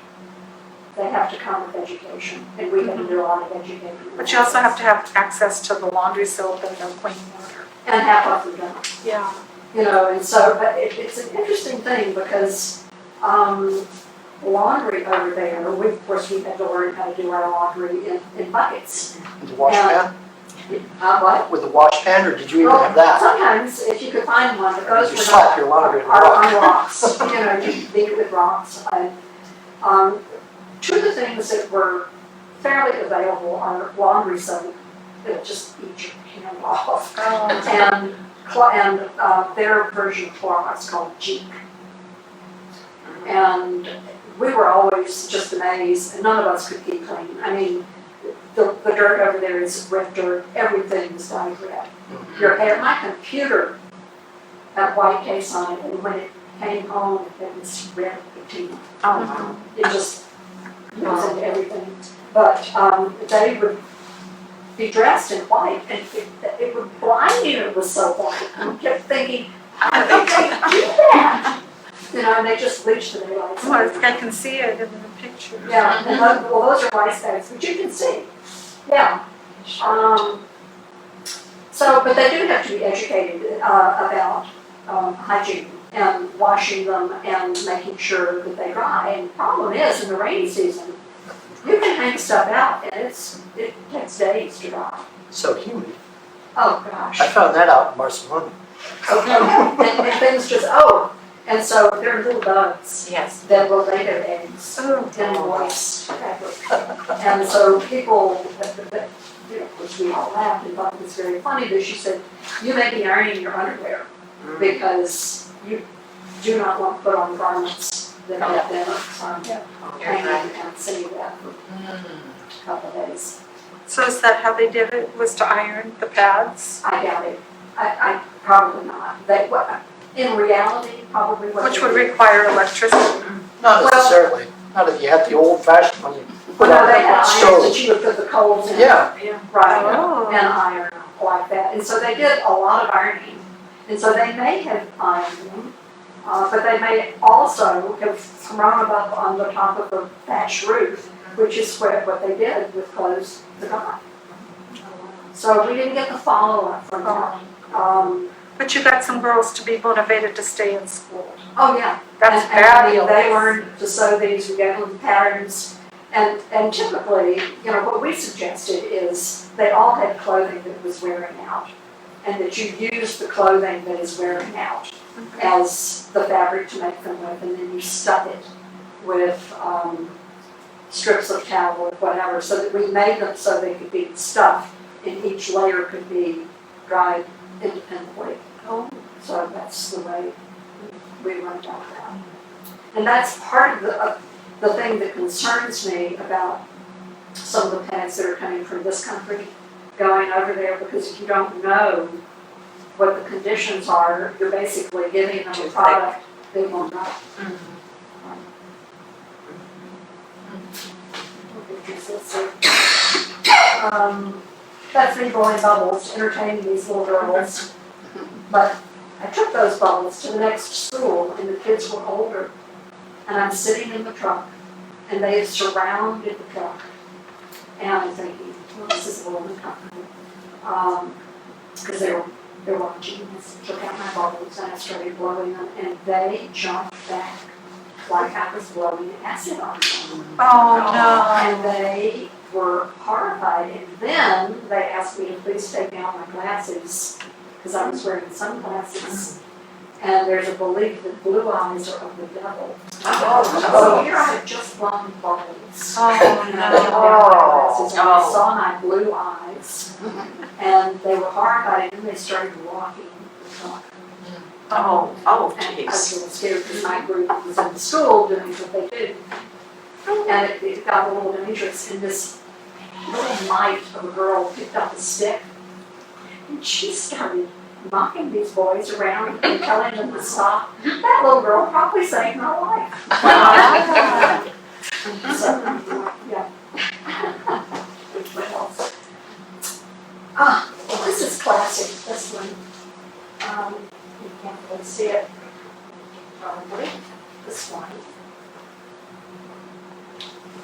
they have to come with education, and we have to do a lot of education. But you also have to have access to the laundry soap and the clean water. And half of them don't. Yeah. You know, and so, but it's an interesting thing because laundry over there, of course, we had to learn how to do our laundry in buckets. With the wash pan? What? With the wash pan, or did you even have that? Sometimes, if you could find one, but those You were slap not your laundry in the on rock. rocks. You know, you beat it with rocks. Two of the things that were fairly available are laundry soap. It'll just eat your hand off. And their version of Clorox called Jeek. And we were always just amazed, and none of us could keep clean. I mean, the dirt over there is red dirt, everything is dyed red. Your hair, my computer had a white case on it, and when it came home, it was red patina. Oh, wow. It just goes into everything. But they would be dressed in white, and it would blind you, it was so white. I kept thinking, how did they do that? You know, and they just bleached the daylights. Well, I can see it in the picture. Yeah, and those are rice bags, but you can see. Yeah. So, but they do have to be educated about hygiene and washing them and making sure that they dry. And the problem is, in the rainy season, you can hang stuff out and it takes days to dry. So humid. Oh, gosh. I found that out in Barcelona. And things just, and so there are little bugs Yes. that will lay their eggs in moist fabric. And so people, you know, which we all laughed and thought it was very funny, but she said, you may be ironing your underwear because you do not want to put on garments that have been hanging and sitting there for a couple of days. So is that how they did it, was to iron the pads? I doubt it. I probably not. In reality, probably what Which they would did. require electricity. Not necessarily. Not if you had the old fashioned one, you put Well, on no, they had the irons that stove. you would put the coals in. Yeah, Right, Oh. and iron like that. And so they did a lot of ironing. And so they may have ironed them, but they may also have thrown them up on the top of the thatched roof, which is what they did with clothes to dry. So we didn't get the follow-up from that. But you got some girls to be motivated to stay in school. Oh, yeah. That's And I mean, fabulous. they learned to sew these, we gave them patterns. And typically, you know, what we suggested is they all had clothing that was wearing out. And that you use the clothing that is wearing out as the fabric to make them with, and then you stuff it with strips of towel or whatever, so that we made them so they could be stuffed, and each layer could be dried independently. So that's the way we went about that. And that's part of the thing that concerns me about some of the pads that are coming from this country going over there, because if you don't know what the conditions are, you're basically giving them a product they will not. That's me blowing bubbles, entertaining these little girls. But I took those bubbles to the next school, and the kids were older. And I'm sitting in the truck, and they have surrounded the truck. And I'm thinking, well, this is a little uncomfortable. Because they were watching, I took out my bubbles and I started blowing them, and they jumped back like I was blowing acid on them. Oh, And they were horrified, and then they asked me to please take down my glasses, because I was wearing sunglasses. And there's a belief that blue eyes are of the devil. So here I had just blown bubbles. Oh, And I took down my glasses, and I saw my blue eyes, and they were horrified, and then they started walking the truck. Oh, And I was a jeez. little scared, because my group was in the school doing what they do. And it got a little dangerous, and this little mite of a girl picked up a stick, and she started knocking these boys around and telling them to stop. That little girl probably saved my life. So, yeah. What else? Well, this is classic, this one. You can't really see it. Probably. This one.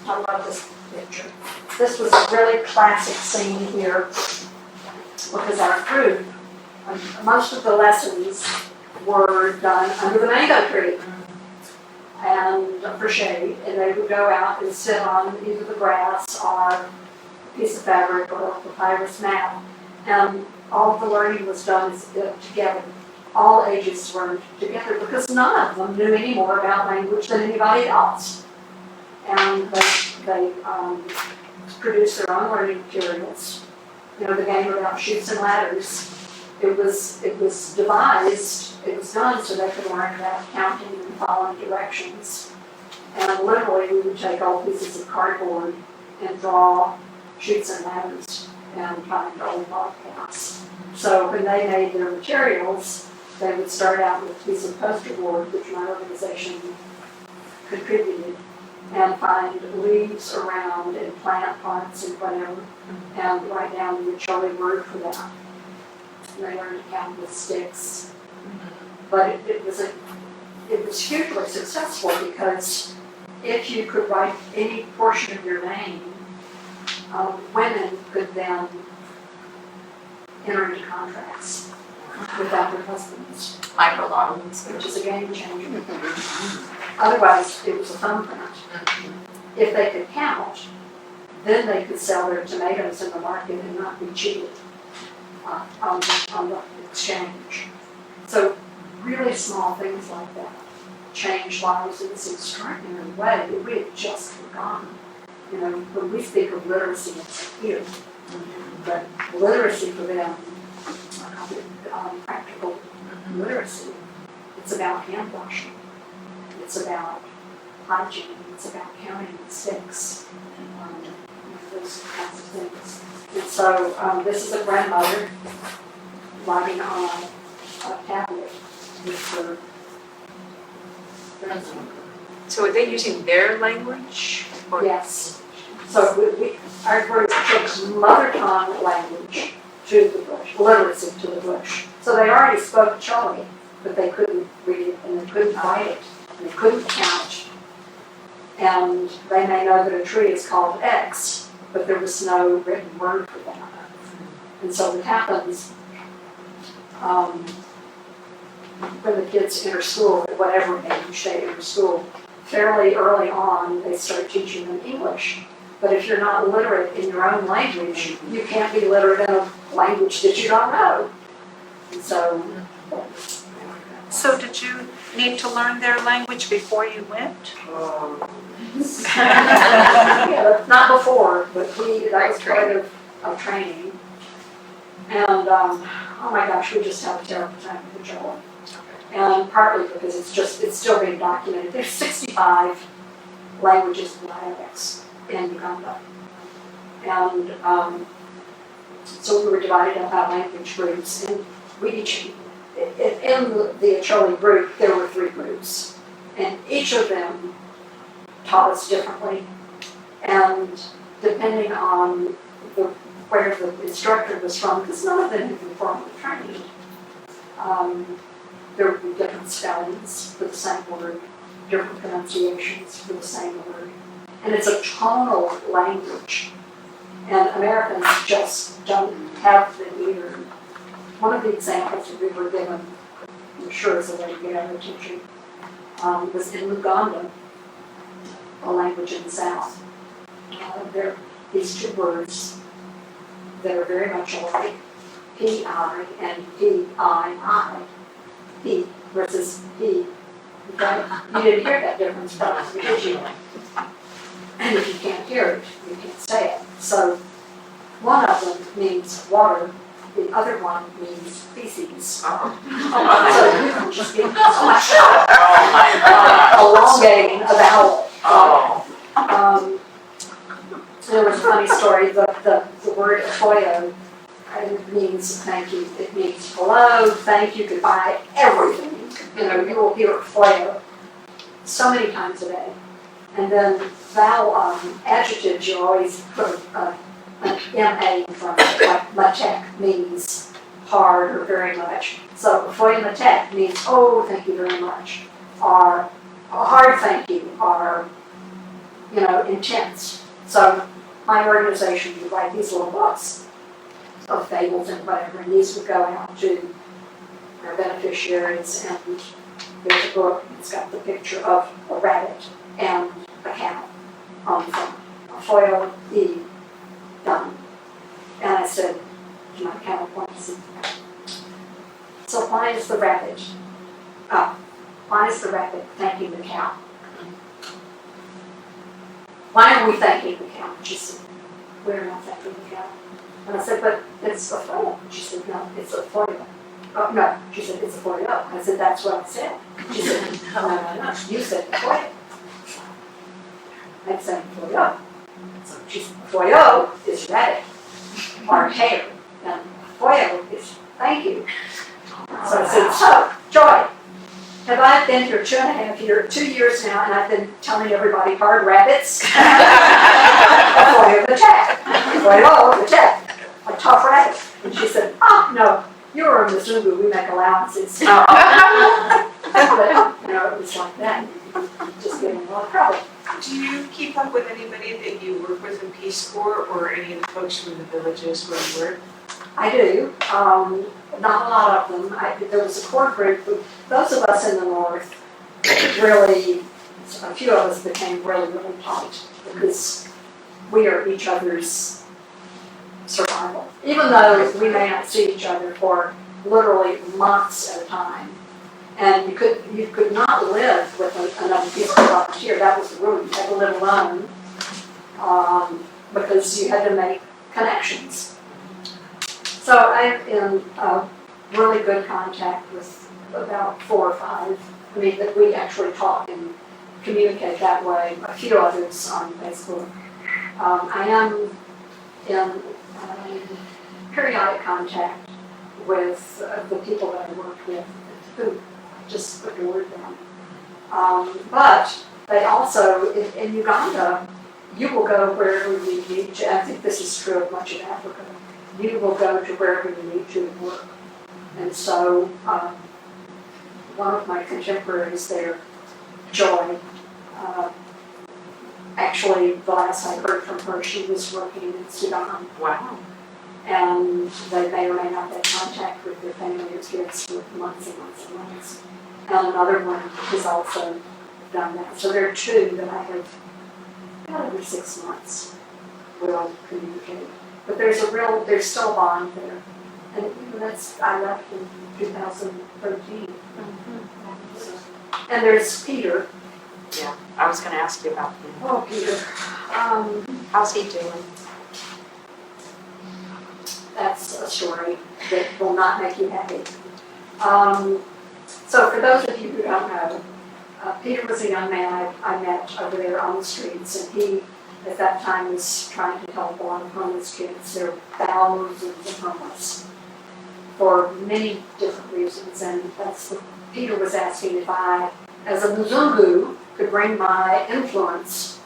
I love this picture. This was a really classic scene here, because our group, most of the lessons were done under the mango tree and for shade, and they would go out and sit on either the grass or a piece of fabric or a papyrus mat, and all of the learning was done together. All ages learned together, because none of them knew any more about language than anybody else. and they produce their own learning materials. You know, the game about chutes and ladders, it was devised, it was done so they could learn about counting and following directions. And literally, we would take old pieces of cardboard and draw chutes and ladders and find old log paths. So when they made their materials, they would start out with a piece of poster board, which my organization contributed, and find leaves around and plant parts and whatever, and write down the Acholi word for that. And they learned to count with sticks. But it was hugely successful because if you could write any portion of your name, women could then enter into contracts without their husbands, Microloans. which is a game changer. Otherwise, it was a thumbprint. If they could count, then they could sell their tomatoes in the market and not be cheated on the exchange. So really small things like that change lives in this extraordinary way that we had just forgotten. You know, when we speak of literacy, it's here. But literacy for them, practical literacy, it's about hand washing. It's about hygiene. It's about counting the sticks. Those kinds of things. And so this is a grandmother writing on a tablet with her grandson. So are they using their language? Or- Yes. So our group took mother tongue language to the bush, literacy to the bush. So they already spoke Acholi, but they couldn't read it and they couldn't write it and they couldn't count. And they may know that a tree is called X, but there was no written word for that. And so what happens when the kids enter school, at whatever age they enter school, fairly early on, they start teaching them English. But if you're not literate in your own language, you can't be literate in a language that you don't know. And so. So did you need to learn their language before you went? Yeah, not before, but that was part of training. And, oh my gosh, we just have a terrible time with each other. And partly because it's still being documented. There's 65 languages and dialects in Uganda. And so we were divided up by language groups, and we each, in the Acholi group, there were 3 groups. And each of them taught us differently. And depending on where the instructor was from, because none of them had been formally trained, there would be different spellings for the same word, different pronunciations for the same word. And it's a tonal language. And Americans just don't have the ear. One of the examples that we were given, I'm sure is a way to get our attention, was in Uganda, a language in the South. There are these 2 words that are very much alike, P-I and P-I-I. P versus P. Okay? You didn't hear that difference probably, did you? And if you can't hear it, you can't say it. So one of them means water, the other one means feces. So you can just get elongating a vowel. There was a funny story, the word Otoyo, it means thank you, it means hello, thank you, goodbye, everything. You know, you will hear Otoyo so many times a day. And then vowel adjectives, you always put an M-A in front of it, like matek means hard or very much. So Otoyo matek means, oh, thank you very much, or a hard thank you, or, you know, intense. So my organization would write these little books of fables and whatever, and these would go out to our beneficiaries, and there's a book that's got the picture of a rabbit and a cow on the front. A foil E done. And I said to my counterpart, I said, so why is the rabbit thanking the cow? why are we thanking the county? She said, we're not thanking the county. And I said, but it's a FOIA. She said, no, it's a FOIA. Oh, no, she said, it's a FOIA. I said, that's what I said. She said, no, you said FOIA. I said FOIA. So she said, FOIA is ready, or hair, and FOIA is thank you. So I said, so, Joy, have I been here 2 years now, and I've been telling everybody hard rabbits? FOIA the check. FOIA the check. A tough rabbit. And she said, oh, no, you're a Mzungu, we make allowances. But, it was like that. Just getting in a lot of trouble. Do you keep up with anybody that you work with in Peace Corps or any of the folks from the villages where you work? I do. Not a lot of them. There was a core group, those of us in the north, really, a few of us became really, really tight because we are each other's survival. Even though we may not see each other for literally months at a time. And you could not live with another Peace Corps volunteer. That was the rule. You had to live alone because you had to make connections. So I'm in really good contact with about 4 or 5. I mean, that we actually talk and communicate that way. A few others on Facebook. I am in periodic contact with the people that I worked with who just adored them. But they also, in Uganda, you will go wherever you need to. I think this is true of much of Africa. You will go to wherever you need to work. And so one of my contemporaries there, Joy, actually the last I heard from her, she was working in Sudan. Wow. And they may or may not have contact with their family or kids for months and months and months. And another one has also done that. So there are 2 that I have about every 6 months will communicate. But there's still a bond there. And I left in 2013. So, and there's Peter. Yeah, I was gonna ask you about him. Oh, Peter. How's he doing? That's a story that will not make you happy. So for those of you who don't know, Peter was a young man I met over there on the streets, and he, at that time, was trying to help a lot of homeless kids. There were thousands of homeless for many different reasons, and Peter was asking if I, as a Mzungu, could bring my influence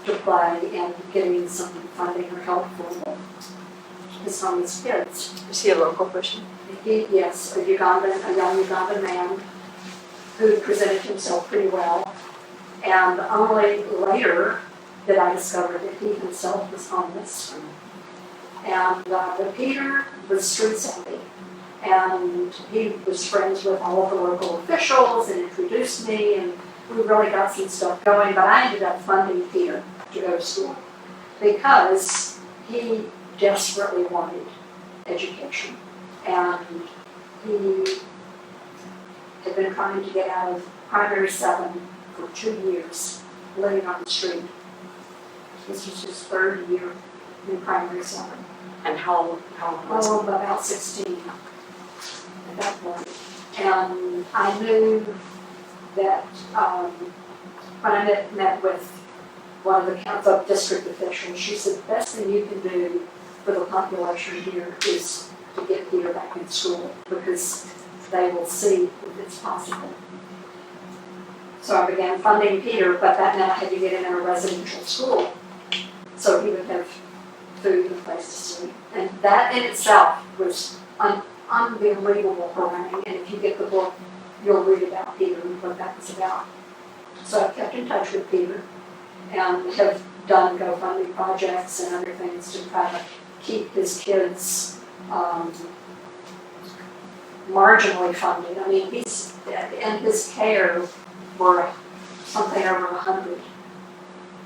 to play in getting some funding or help for his homeless kids. Is he a local person? Yes, a young Ugandan man who presented himself pretty well. And only later did I discover that he himself was homeless. And but Peter was street savvy. And he was friends with all of the local officials and introduced me, and we really got some stuff going. But I ended up funding Peter to go to school because he desperately wanted education. And he had been trying to get out of primary 7 for 2 years, living on the street. This was his 3rd year in primary 7. And how old was he? Oh, about 16 at that point. And I knew that when I met with one of the district officials, she said the best thing you can do for the population here is to get Peter back in school, because they will see if it's possible. So I began funding Peter, but that meant I had to get him in a residential school so he would have food and a place to sleep. And that in itself was unbelievable programming, and if you get the book, you'll read about Peter and what that was about. So I've kept in touch with Peter and have done GoFundMe projects and other things to try to keep his kids marginally funded. I mean, he's in his care were something over 100.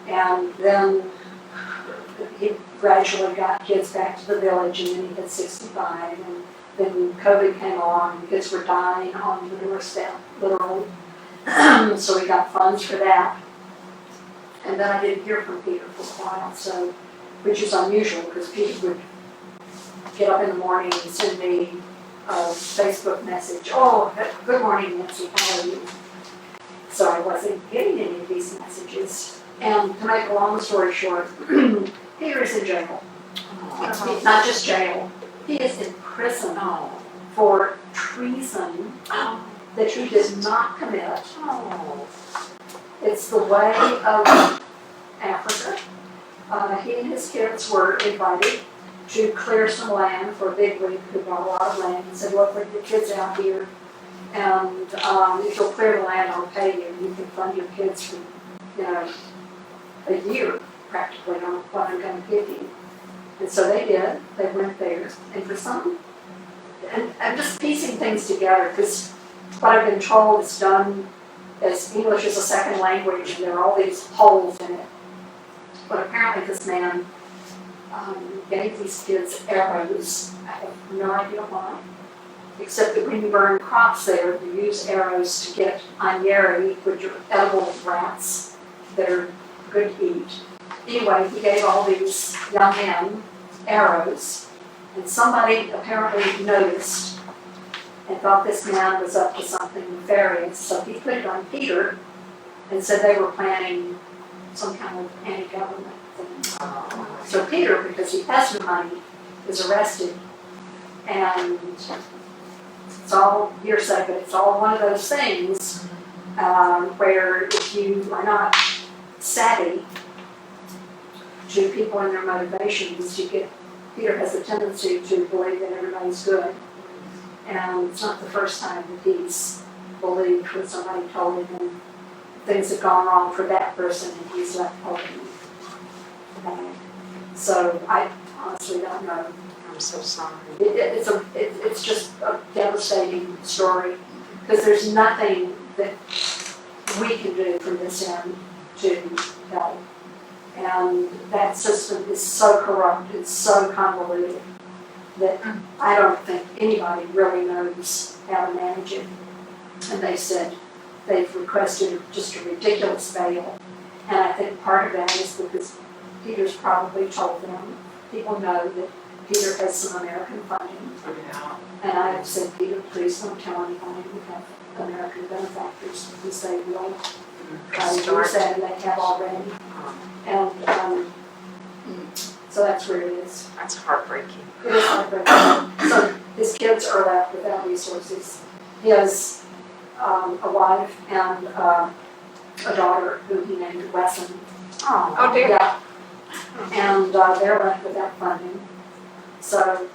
And then he gradually got kids back to the village, and then he had 65. And then COVID came along, kids were dying on the doorstep, literally. So we got funds for that. And then I didn't hear from Peter for a while, so, which is unusual, because Peter would get up in the morning and send me a Facebook message, oh, good morning, Nancy, how are you? So I wasn't getting any of these messages. And to make a long story short, Peter is in jail. Not just jail, he is in prison for treason that he did not commit. It's the way of Africa. He and his kids were invited to clear some land for a big wig who bought a lot of land and said, look, bring your kids out here, and if you'll clear the land, I'll pay you. You can fund your kids for, a year practically on what I'm going to give you. And so they did. They went there, and for some, and I'm just piecing things together because what I've been told is done as English as a second language, and there are all these holes in it. But apparently this man gave these kids arrows. I have no idea why, except that when you burn crops there, you use arrows to get anyeri, which are edible rats that are good to eat. Anyway, he gave all these young men arrows, and somebody apparently noticed and thought this man was up to something nefarious, so he put it on Peter and said they were planning some kind of anti-government thing. So Peter, because he has no money, is arrested, and it's all hearsay, but it's all one of those things where if you are not savvy to people and their motivations, Peter has a tendency to believe that everybody's good. And it's not the first time that he's believed when somebody told him things have gone wrong for that person and he's left holding them. So I honestly don't know. I'm so sorry. It's just a devastating story because there's nothing that we can do from this end to help. And that system is so corrupt, it's so convoluted, that I don't think anybody really knows how to manage it. And they said they've requested just a ridiculous bail. And I think part of that is because Peter's probably told them, people know that Peter has some American funding. And I have said, Peter, please don't tell anybody we have American benefactors because they will use that and they have already. And so that's where it is. That's heartbreaking. It is heartbreaking. So his kids are left without resources. He has a wife and a daughter who he named Wesson. Oh dear. Yeah. And they're left without funding. So,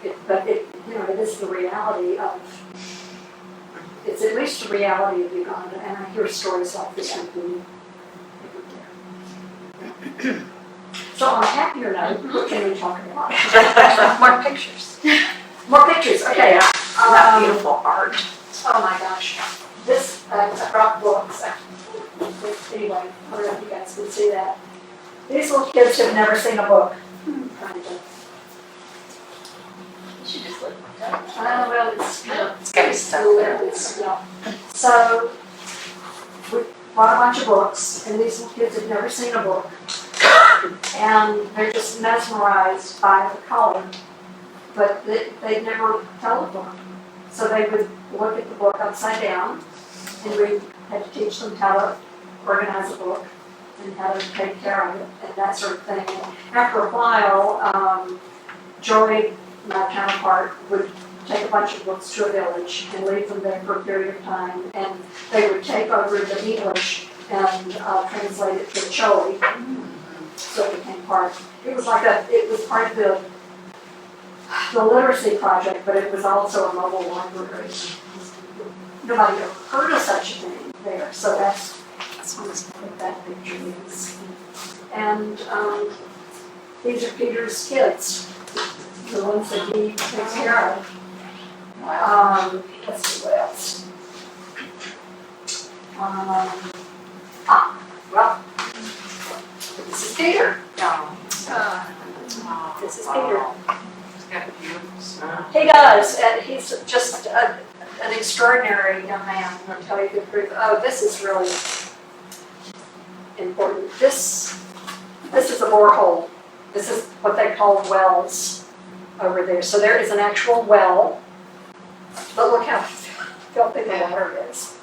it is the reality of, it's at least the reality of Uganda, and I hear stories like this repeated everywhere. So on a happier note, what can we talk about? More pictures. More pictures, okay. That beautiful art. Oh my gosh. This, I brought books. Anyway, I don't know if you guys can see that. These little kids have never seen a book. should just look like that. Well, it's, It's gotta be stuck there. yeah. So, we bought a bunch of books, and these little kids have never seen a book. And they're just mesmerized by the color, but they'd never tell a book. So they would look at the book upside down, and we had to teach them how to organize a book and how to take care of it and that sort of thing. And after a while, Joy, my counterpart, would take a bunch of books to a village and leave them there for a period of time, and they would take over the English and translate it to Chole. So it became part. It was part of the literacy project, but it was also a mobile library. Nobody ever heard of such a thing there, so that's what that picture is. And these are Peter's kids, the ones that he takes care of. Let's see what else. Well, this is Peter. This is Peter. He's got a beautiful smile. He does, and he's just an extraordinary young man, I'll tell you the truth. Oh, this is really, important. This is a borehole. This is what they call wells over there. So there is an actual well, but look how filthy the water is.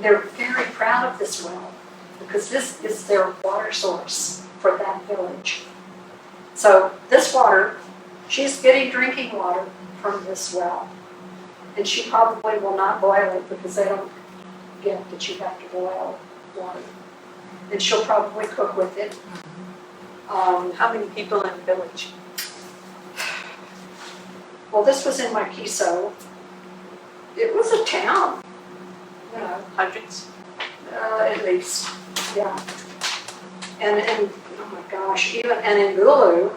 They're very proud of this well because this is their water source for that village. So this water, she's getting drinking water from this well. And she probably will not boil it because they don't get that you have to boil water. And she'll probably cook with it. How many people in the village? Well, this was in Marquiso. It was a town, you know, Hundreds? at least, yeah. And oh my gosh, and in Gulu,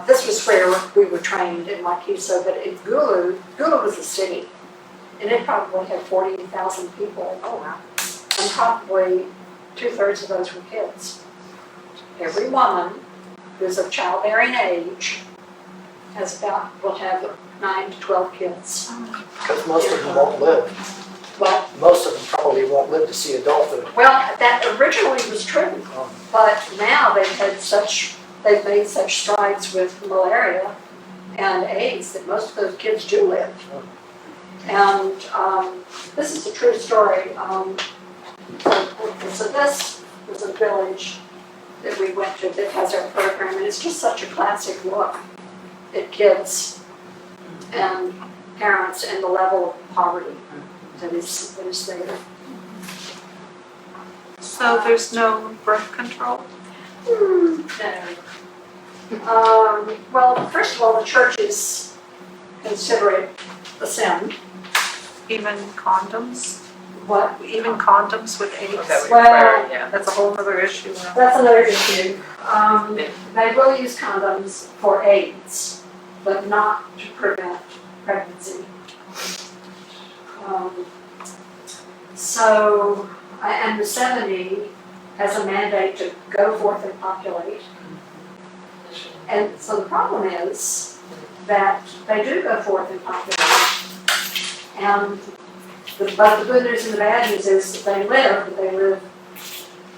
this was where we were trained in Marquiso, but in Gulu was a city. And it probably had 40,000 people. Oh, wow. And probably 2/3 of those were kids. Every woman who's of childbearing age will have 9 to 12 kids. Because most of them won't live. Well, Most of them probably won't live to see adulthood. that originally was true, but now they've made such strides with malaria and AIDS that most of those kids do live. And this is a true story. So this was a village that we went to that has our program, and it's just such a classic look at kids and parents and the level of poverty that is there. So there's no birth control? Well, first of all, the churches consider it a sin. Even condoms? What? Even condoms with AIDS? Well, That's a whole other issue. that's another issue. They will use condoms for AIDS, but not to prevent pregnancy. And the 70 has a mandate to go forth and populate. And so the problem is that they do go forth and populate. And but the good news and the bad news is that they live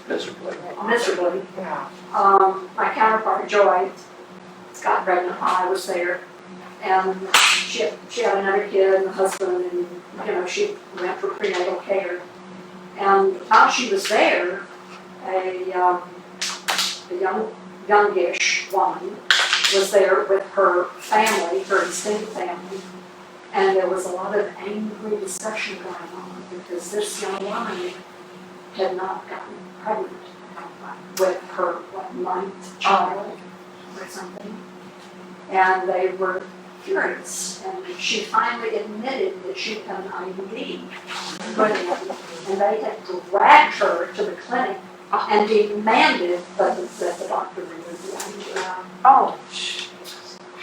miserably. My counterpart, Joy, got pregnant while I was there. And she had another kid and a husband, and she went for prenatal care. And while she was there, a youngish woman was there with her family, her extended family, and there was a lot of angry discussion going on because this young woman had not gotten pregnant with her, ninth child or something. And they were furious, and she finally admitted that she had an IUD put in, and they had dragged her to the clinic and demanded that the doctor remove the IUD. Oh.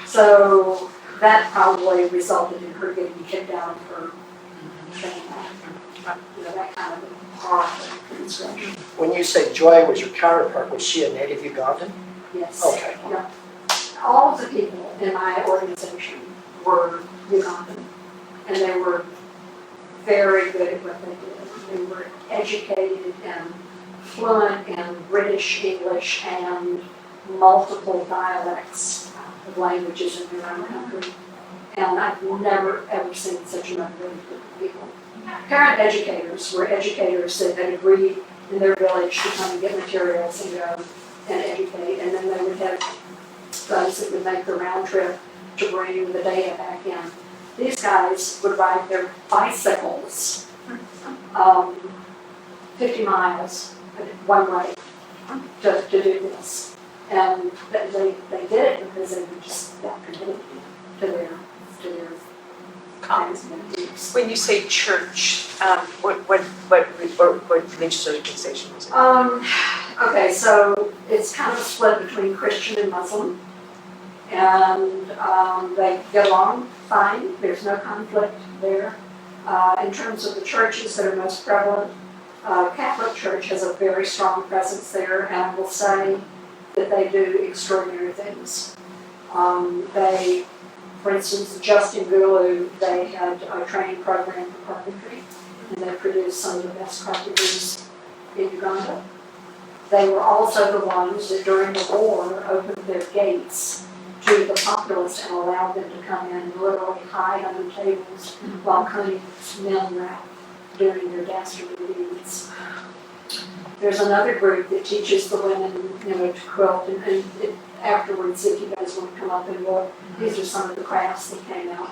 So that probably resulted in her getting kicked out of her training. That kind of horrible transgression. When you say Joy was your counterpart, was she a native Ugandan? Yes. Okay. Yeah. All of the people in my organization were Ugandan, and they were very good at what they did. They were educated and fluent in British English and multiple dialects of languages in their own country. And I've never ever seen such a number of people. Parent educators were educators that had agreed in their village to come and get materials and go and educate, and then they would have those that would make the round trip to bring the data back in. These guys would ride their bicycles 50 miles one way to do this. And they did it because they were just that committed to their kinds of needs. When you say church, what religious organization was it? Okay, so it's kind of a split between Christian and Muslim. And they get along fine. There's no conflict there. In terms of the churches that are most prevalent, Catholic Church has a very strong presence there, and I will say that they do extraordinary things. For instance, just in Gulu, they had a training program for carpentry, and they produced some of the best carpenters in Uganda. They were also the ones that during the war opened their gates to the populace and allowed them to come in and literally hide under tables while Koenig's men were out doing their dastardly deeds. There's another group that teaches the women, to quilt, and afterwards, if you guys want to come up and look, these are some of the crafts that came out.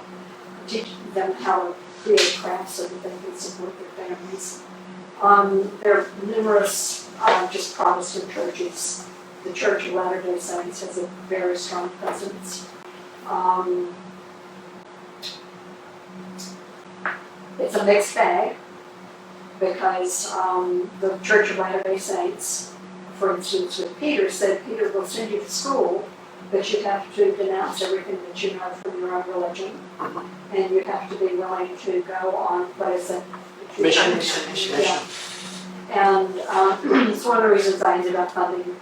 Teach them how to create crafts so that they can support their families. There are numerous just Protestant churches. The Church of Latter-day Saints has a very strong presence. It's a mixed bag because the Church of Latter-day Saints, for instance, with Peter, said Peter will send you to school, but you have to denounce everything that you know from your own religion, and you have to be willing to go on, what is it? Mission. Yeah. And it's one of the reasons I ended up funding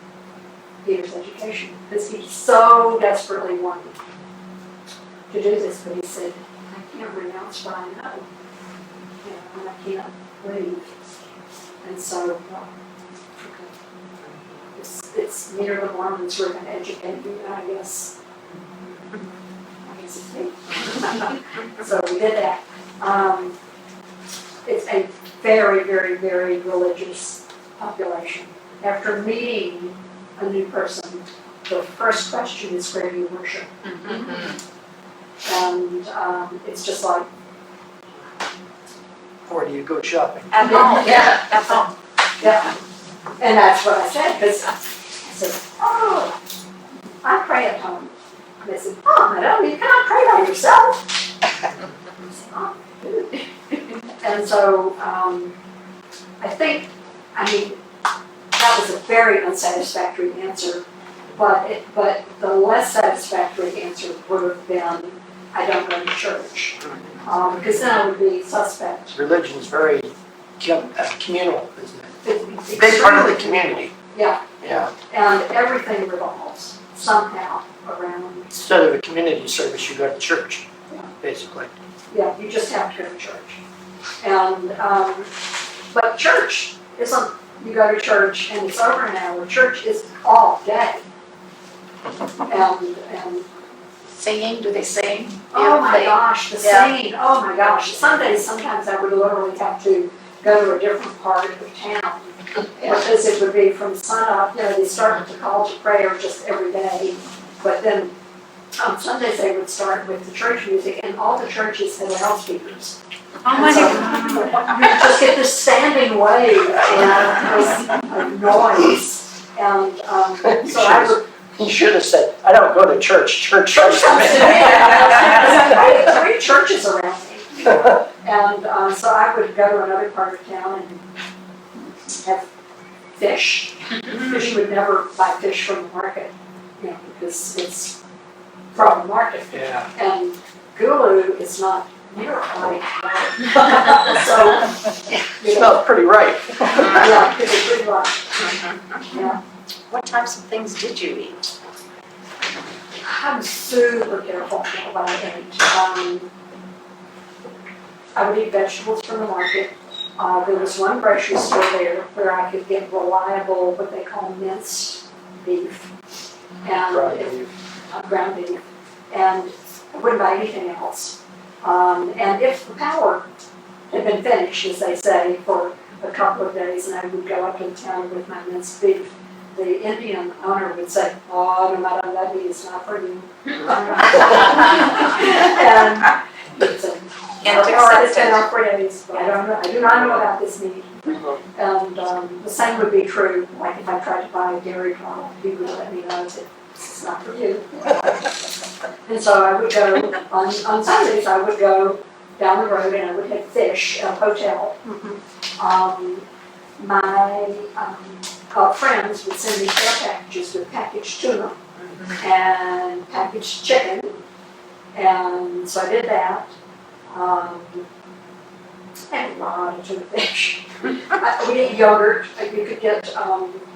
Peter's education, because he so desperately wanted to do this, but he said, I can't renounce what I know, and I can't leave. And so, it's near the Mormons who are going to educate you, I guess. It's me. So we did that. It's a very, very, very religious population. After meeting a new person, the first question is where do you worship? And it's just like, Or do you go shopping? At home, yeah, at home. yeah. And that's what I said, because I said, oh, I pray at home. And they said, oh, madam, you cannot pray by yourself. I said, oh, good. And so I think, that was a very unsatisfactory answer, but the less satisfactory answer would have been, I don't go to church, because then I would be suspect. Religion is very communal, isn't it? It's Big part of the extremely- community. Yeah, Yeah. and everything revolves somehow around, Instead of a community service, you go to church, Yeah. basically. yeah, you just have to go to church. And, but church isn't, you go to church and it's over an hour. Church is all day. And Singing, do they sing? oh my gosh, the Yeah. singing, oh my gosh. Sundays, sometimes I would literally have to go to a different part of town. Because it would be from sunup, they start with the call to prayer just every day. But then on Sundays, they would start with the church music, and all the churches had loudspeakers. Oh my So, God. you just get this standing wave of noise. And so I would. You should have said, I don't go to church, church Church comes comes to to me. me. I had 3 churches around me. And so I would go to another part of town and have fish. Because you would never buy fish from the market, because it's from the market. Yeah. And Gulu is not near right. So, Smells pretty right. yeah, it's pretty right. Yeah. What types of things did you eat? I'm super careful about what I ate. I would eat vegetables from the market. There was one grocery store there where I could get reliable, what they call minced beef. And ground beef. And I wouldn't buy anything else. And if the power had been finished, as they say, for a couple of days, and I would go up in town with my minced beef, the Indian owner would say, oh, no matter that meat is not for you. And it's been up for days, but I do not know about this meat. And the same would be true, like if I tried to buy a dairy product, he would let me know that this is not for you. And so I would go, on Sundays, I would go down the road and I would have fish at a hotel. My friends would send me care packages with packaged tuna and packaged chicken, and so I did that. And a lot of tuna fish. We ate yogurt. You could get,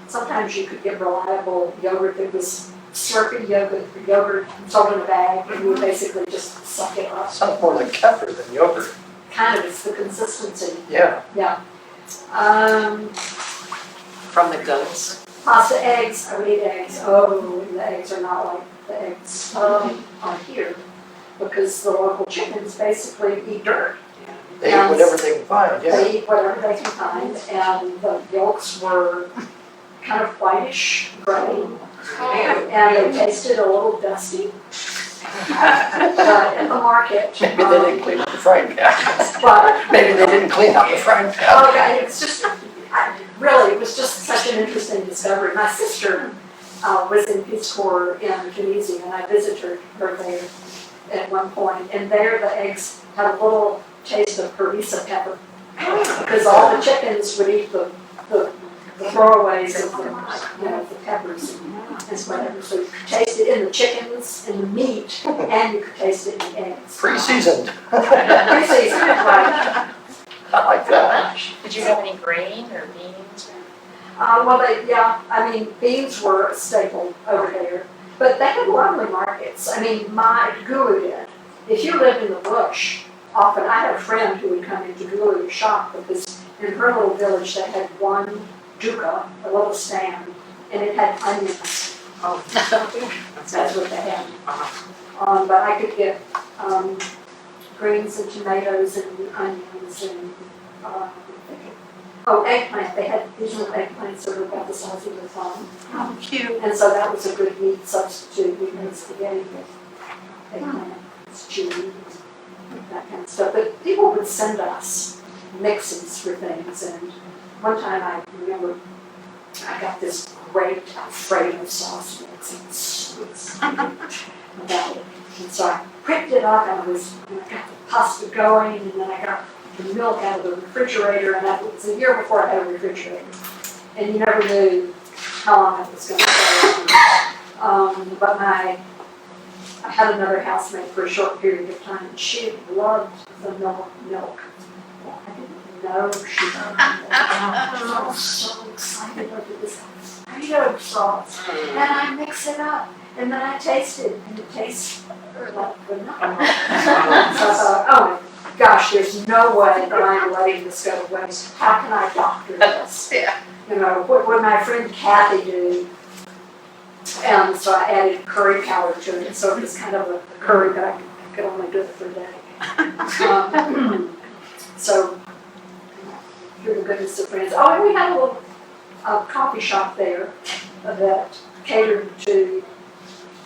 sometimes you could get reliable yogurt that was Slurpee yogurt sold in a bag, and you would basically just suck it up. Sounds more like kefir than yogurt. Kind of, it's the consistency. Yeah. Yeah. From the goats? Pasta, eggs, I would eat eggs. Oh, and the eggs are not like the eggs on here, because the local chickens basically eat dirt. They eat whatever they can find, yeah. They eat whatever they can find, and the yolks were kind of whitish gray, and they tasted a little dusty. But in the market, Maybe they didn't clean up the frying pan. but Maybe they didn't clean up the frying pan. okay, it's just, really, it was just such an interesting discovery. My sister was in Peace Corps in Tunisia, and I visited her there at one point, and there the eggs had a little taste of harissa pepper, because all the chickens would eat the throwaways of the peppers and whatever. So you could taste it in the chickens, in the meat, and you could taste it in the eggs. Pre-seasoned. Pre-seasoned, right. I like that. Did you have any grain or beans? Beans were a staple over there, but they had lovely markets. My guru did. If you lived in the bush, often I had a friend who would come into Gulu to shop, because in her little village they had one dukkha, a little stand, and it had onions. Oh. That's what they had. But I could get greens and tomatoes and onions and eggplant. They had these little eggplants that were about the size of the thumb. Oh, cute. And so that was a good meat substitute. We made spaghetti with eggplant, chili, that kind of stuff. But people would send us mixes for things. And one time I remember I got this great Alfredo sauce mix. It's about it. And so I whipped it up, and I got the pasta going, and then I got the milk out of the refrigerator, and that was a year before I had a refrigerator. And you never knew how long it was going to stay. But I had another housemate for a short period of time, and she loved the milk. Well, I didn't know she loved milk. I was so excited over this Alfredo sauce, and I mix it up, and then I taste it, and it tastes like vanilla. So I thought, oh my gosh, there's no way that I'm letting this go to waste. How can I doctor this? Yeah. What would my friend Kathy do? And so I added curry powder to it, so it was kind of a curry, but I could only do it for a day. So, through the goodness of friends. Oh, and we had a little coffee shop there that catered to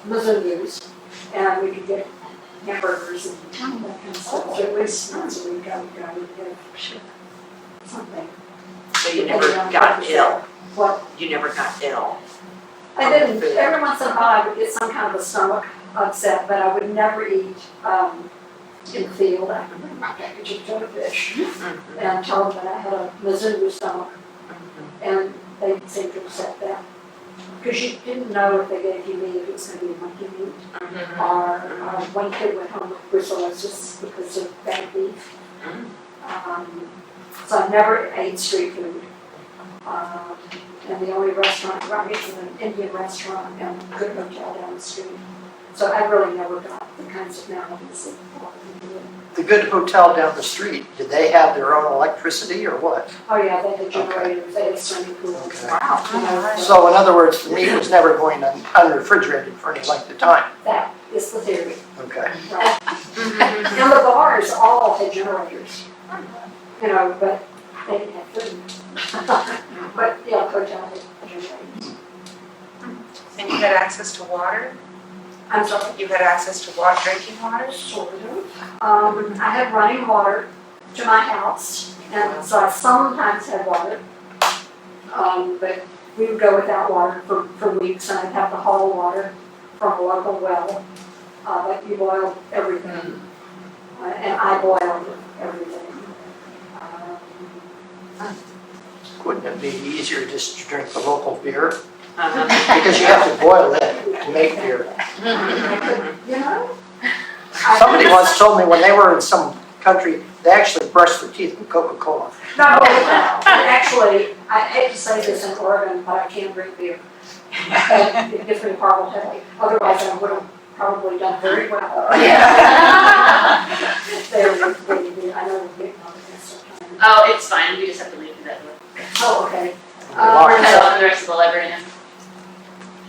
Mzungus, and we could get hamburgers and that kind of stuff. So at least once a week I would go and get something. So you never got ill? What? You never got ill? I didn't. Every once in a while I would get some kind of a stomach upset, but I would never eat in the field. I would bring my package of tuna fish and tell them that I had a Mzungu stomach, and they seemed to accept that. Because you didn't know if they gave you meat, if it was going to be monkey meat, or one kid went home with brucellosis because of bad beef. So I never ate street food. And the only restaurant, right, is an Indian restaurant and a good hotel down the street. So I really never got the kinds of maladies that The good hotel down the street, did they have their own electricity or what? Oh yeah, they had generators, they had swimming pools. Okay. Wow. So in other words, the meat was never going unrefrigerated for any length of time. That is the theory. Okay. Right. And the bars all had generators, but they didn't have food. But yeah, hotel had generators. And you had access to water? I'm sorry. You had access to water, drinking water? Sort of. I had running water to my house, and so I sometimes had water. But we would go without water for weeks, and I'd have to haul water from a local well. But you boiled everything, and I boiled everything. Wouldn't it be easier just to drink the local beer? Because you have to boil it to make beer. Somebody once told me when they were in some country, they actually brushed their teeth with Coca-Cola. No, actually, I hate to say this in Oregon, but I can't drink beer. It gives me a horrible headache. Otherwise, I would have probably done very well. I know we're getting on this sometimes. Oh, it's fine, we just have to leave through that door. Oh, okay. We're gonna open the rest of the library now.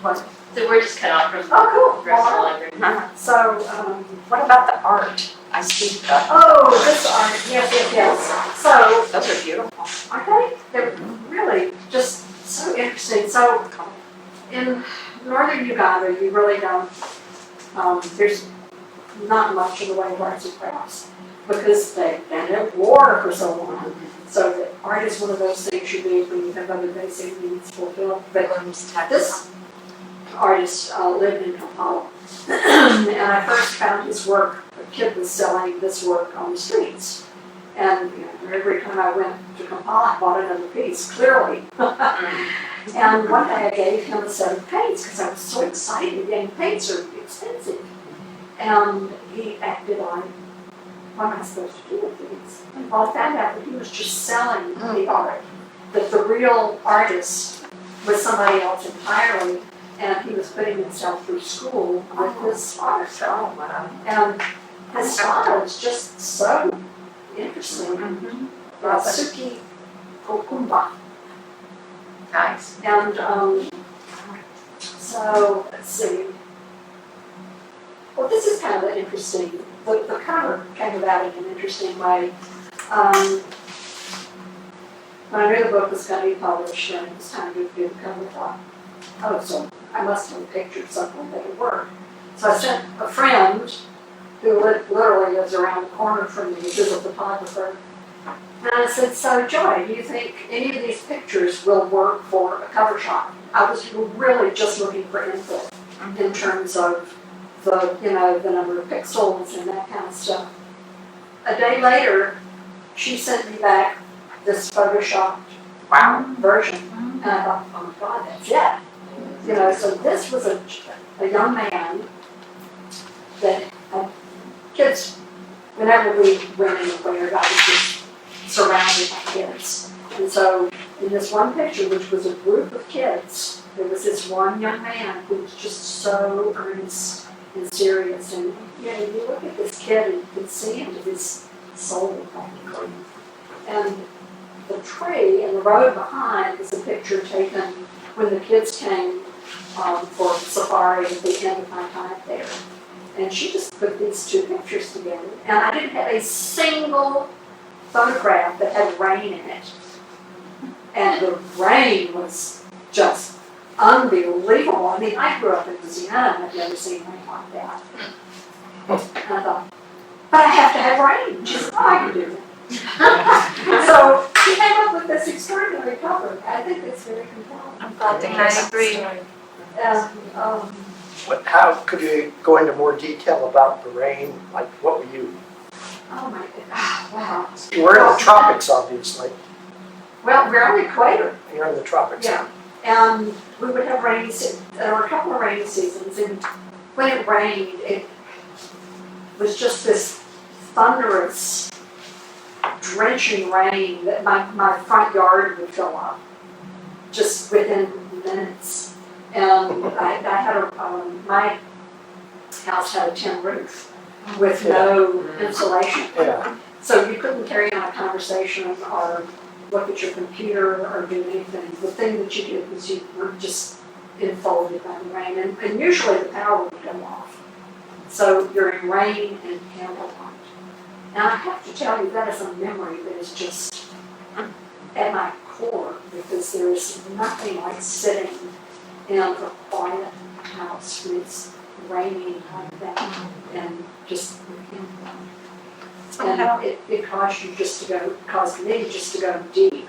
What? So we're just cut off from Oh, cool. the rest of the Well, library. so, What about the art? I see, oh, this art, yes. So, those are beautiful. I think they're really just so interesting. So, in northern Uganda, you really don't, there's not much in the way of arts and crafts because they've been at war for so long. So the art is one of those things you need when you have other basic needs fulfilled. But this artist lived in Kampala, and I first found his work. A kid was selling this work on the streets, and every time I went to Kampala, I bought another piece. Clearly, and one day I gave him a set of paints because I was so excited. And paints are expensive, and he acted like, what am I supposed to do with these? Well, I found out that he was just selling the art, that the real artist was somebody else entirely, and he was putting himself through school with this art. Oh, wow. And his style is just so interesting. Suki Kokumba. Nice. And so, let's see. Well, this is kind of an interesting, the cover came about in an interesting way. When I knew the book was going to be published and it was time to do the cover, I thought, oh, so I must have a picture of something that would work. So I sent a friend who literally lives around the corner from me, who's a photographer, and I said, so Joy, do you think any of these pictures will work for a cover shot? I was really just looking for input in terms of the, the number of pixels and that kind of stuff. A day later, she sent me back this photoshopped version, and I thought, oh my God, that's it. So this was a young man that had kids. Whenever we went anywhere, I was just surrounded by kids. And so in this one picture, which was a group of kids, there was this one young man who was just so earnest and serious. And you look at this kid and you can see into his soul practically. And the tree and the road behind is a picture taken when the kids came for safari at the end of my time there. And she just put these two pictures together. And I didn't have a single photograph that had rain in it. And the rain was just unbelievable. I mean, I grew up in Louisiana and I've never seen rain like that. And I thought, but I have to have rain. She said, oh, I can do that. So she came up with this extraordinary cover. I think it's very compelling. I'm glad to hear that agree. story. How could you go into more detail about the rain? Like, what were you? Oh my God! Wow. You were in the tropics, obviously. Well, we're on the equator. You're in the tropics. Yeah. And we would have rainy seasons. There were a couple of rainy seasons, and when it rained, it was just this thunderous, drenching rain that my front yard would fill up just within minutes. And I had my house had a tin roof with no insulation. Yeah. So you couldn't carry on a conversation or look at your computer or do anything. The thing that you did was you were just enfolded by the rain. And usually the power would go off. So you're in rain and candlelight. And I have to tell you, that is a memory that is just at my core, because there is nothing like sitting in a quiet house when it's raining like that and just and it caused me just to go deep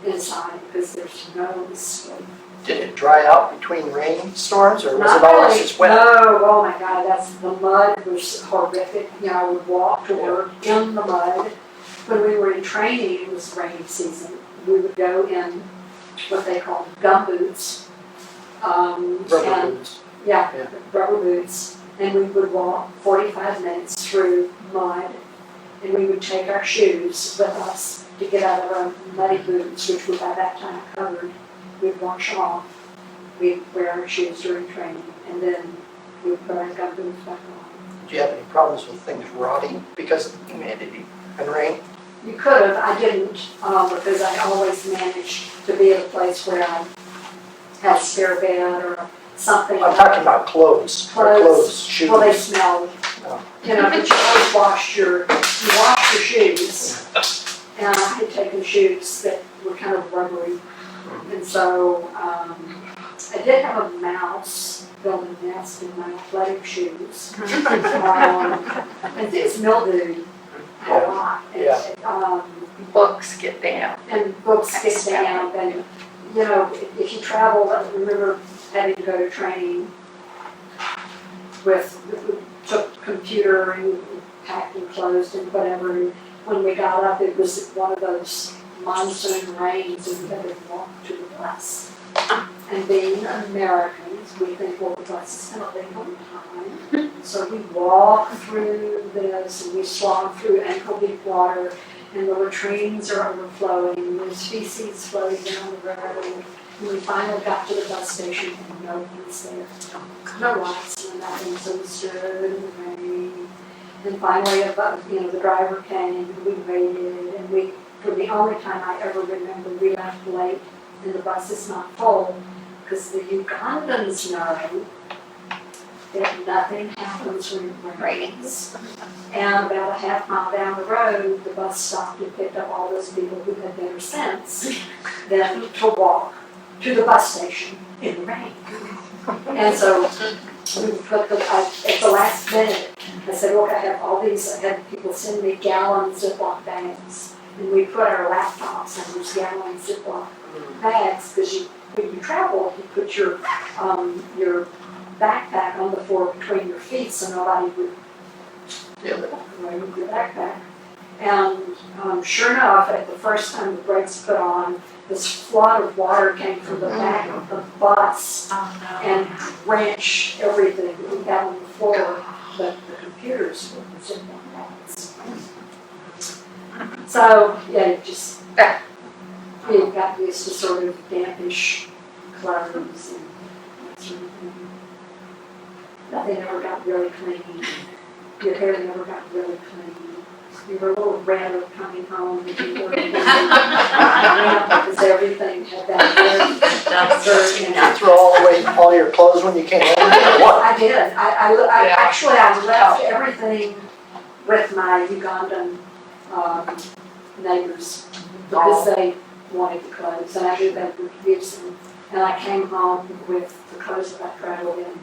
inside because there's no escape. Did it dry out between rainstorms, or was Not it always really. just wet? No, oh my God, the mud was horrific. I would walk to work in the mud. When we were in training, it was rainy season. We would go in what they called gum boots. Rubber boots. Yeah, rubber boots. And we would walk 45 minutes through mud. And we would take our shoes with us to get out of our muddy boots, which were by that time covered. We'd wash them off. We'd wear our shoes during training. And then we'd put our gum boots back on. Do you have any problems with things rotting because of humidity and rain? You could have. I didn't, because I always managed to be at a place where I had a spare bed or something. I'm talking about clothes, or clothes, shoes. Well, they smell, Oh. you know, but you always wash your shoes. And I had taken shoes that were kind of rubbery. And so, I did have a mouse build a nest in my athletic shoes. And things mildew a lot. Yeah. Books get damp. And books get damp, and, you know, if you travel, I remember having to go to training took computer and packed and closed and whatever, and when we got up, it was one of those monsoon rains, and we had to walk to the bus. And being Americans, we think, well, the bus is gonna leave on time. So we walk through this, and we slog through ankle-deep water, and the latrines are overflowing, and there's feces floating down the road. And we finally got to the bus station, and nobody's there. No lights, no nothing, so we stood in the rain. And finally, the driver came, and we waited, and for the only time I ever remember, we left late, and the bus is not full, because the Ugandans know that nothing happens when it rains. And about a half mile down the road, the bus stopped and picked up all those people who had better sense than to walk to the bus station in the rain. And so we put at the last minute, I said, look, I had people send me gallon Ziploc bags. And we put our laptops in those gallon Ziploc bags, because when you travel, you put your backpack on the floor between your feet so nobody would remove your backpack. And sure enough, at the first time the brakes put on, this flood of water came from the back of the bus and drenched everything that we had on the floor, but the computers were sitting on bags. So, yeah, you got used to sort of dampish clothes and that sort of thing. Nothing ever got really clean. Your hair never got really clean. You were a little redder coming home than you were because everything had that dirt in Did it. you throw all your clothes when you came home, or what? I did. I actually left everything with my Ugandan neighbors because they wanted the clothes, and I knew they would use them. And I came home with the clothes that I traveled in.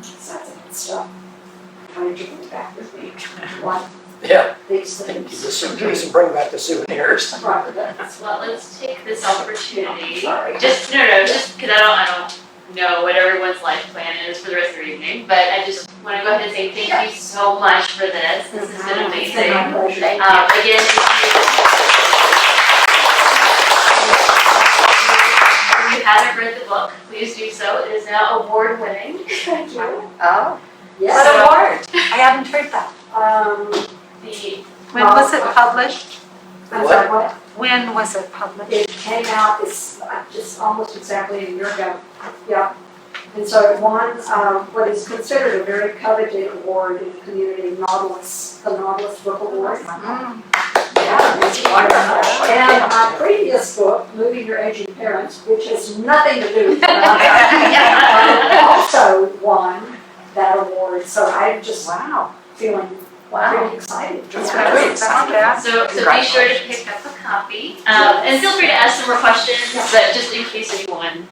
So that's good stuff. I wanted to bring back with me. Like Yeah, these empty things. the suitcase and bring back the souvenirs. Right, that's Well, let's take this opportunity, sorry. just because I don't know what everyone's life plan is for the rest of their evening, but I just want to go ahead and say thank you so much for this. This has been It's amazing. been my pleasure. Again, if you haven't read the book, please do so. It is now award-winning. Thank you. Oh. Yes. What award? I hadn't heard that. The When was it published? I'm sorry, what? When was it published? It came out, it's just almost exactly a year ago. Yeah. And so it won what is considered a very coveted award in the community, Nautilus, the Nautilus Book Award. Yeah, it's wonderful. And my previous book, Moving Your Aging Parents, which has nothing to do with that, also won that award. So I'm just feeling pretty excited. That's Yeah. great. So be sure to pick up a copy, and feel free to ask some more questions, but just in case anyone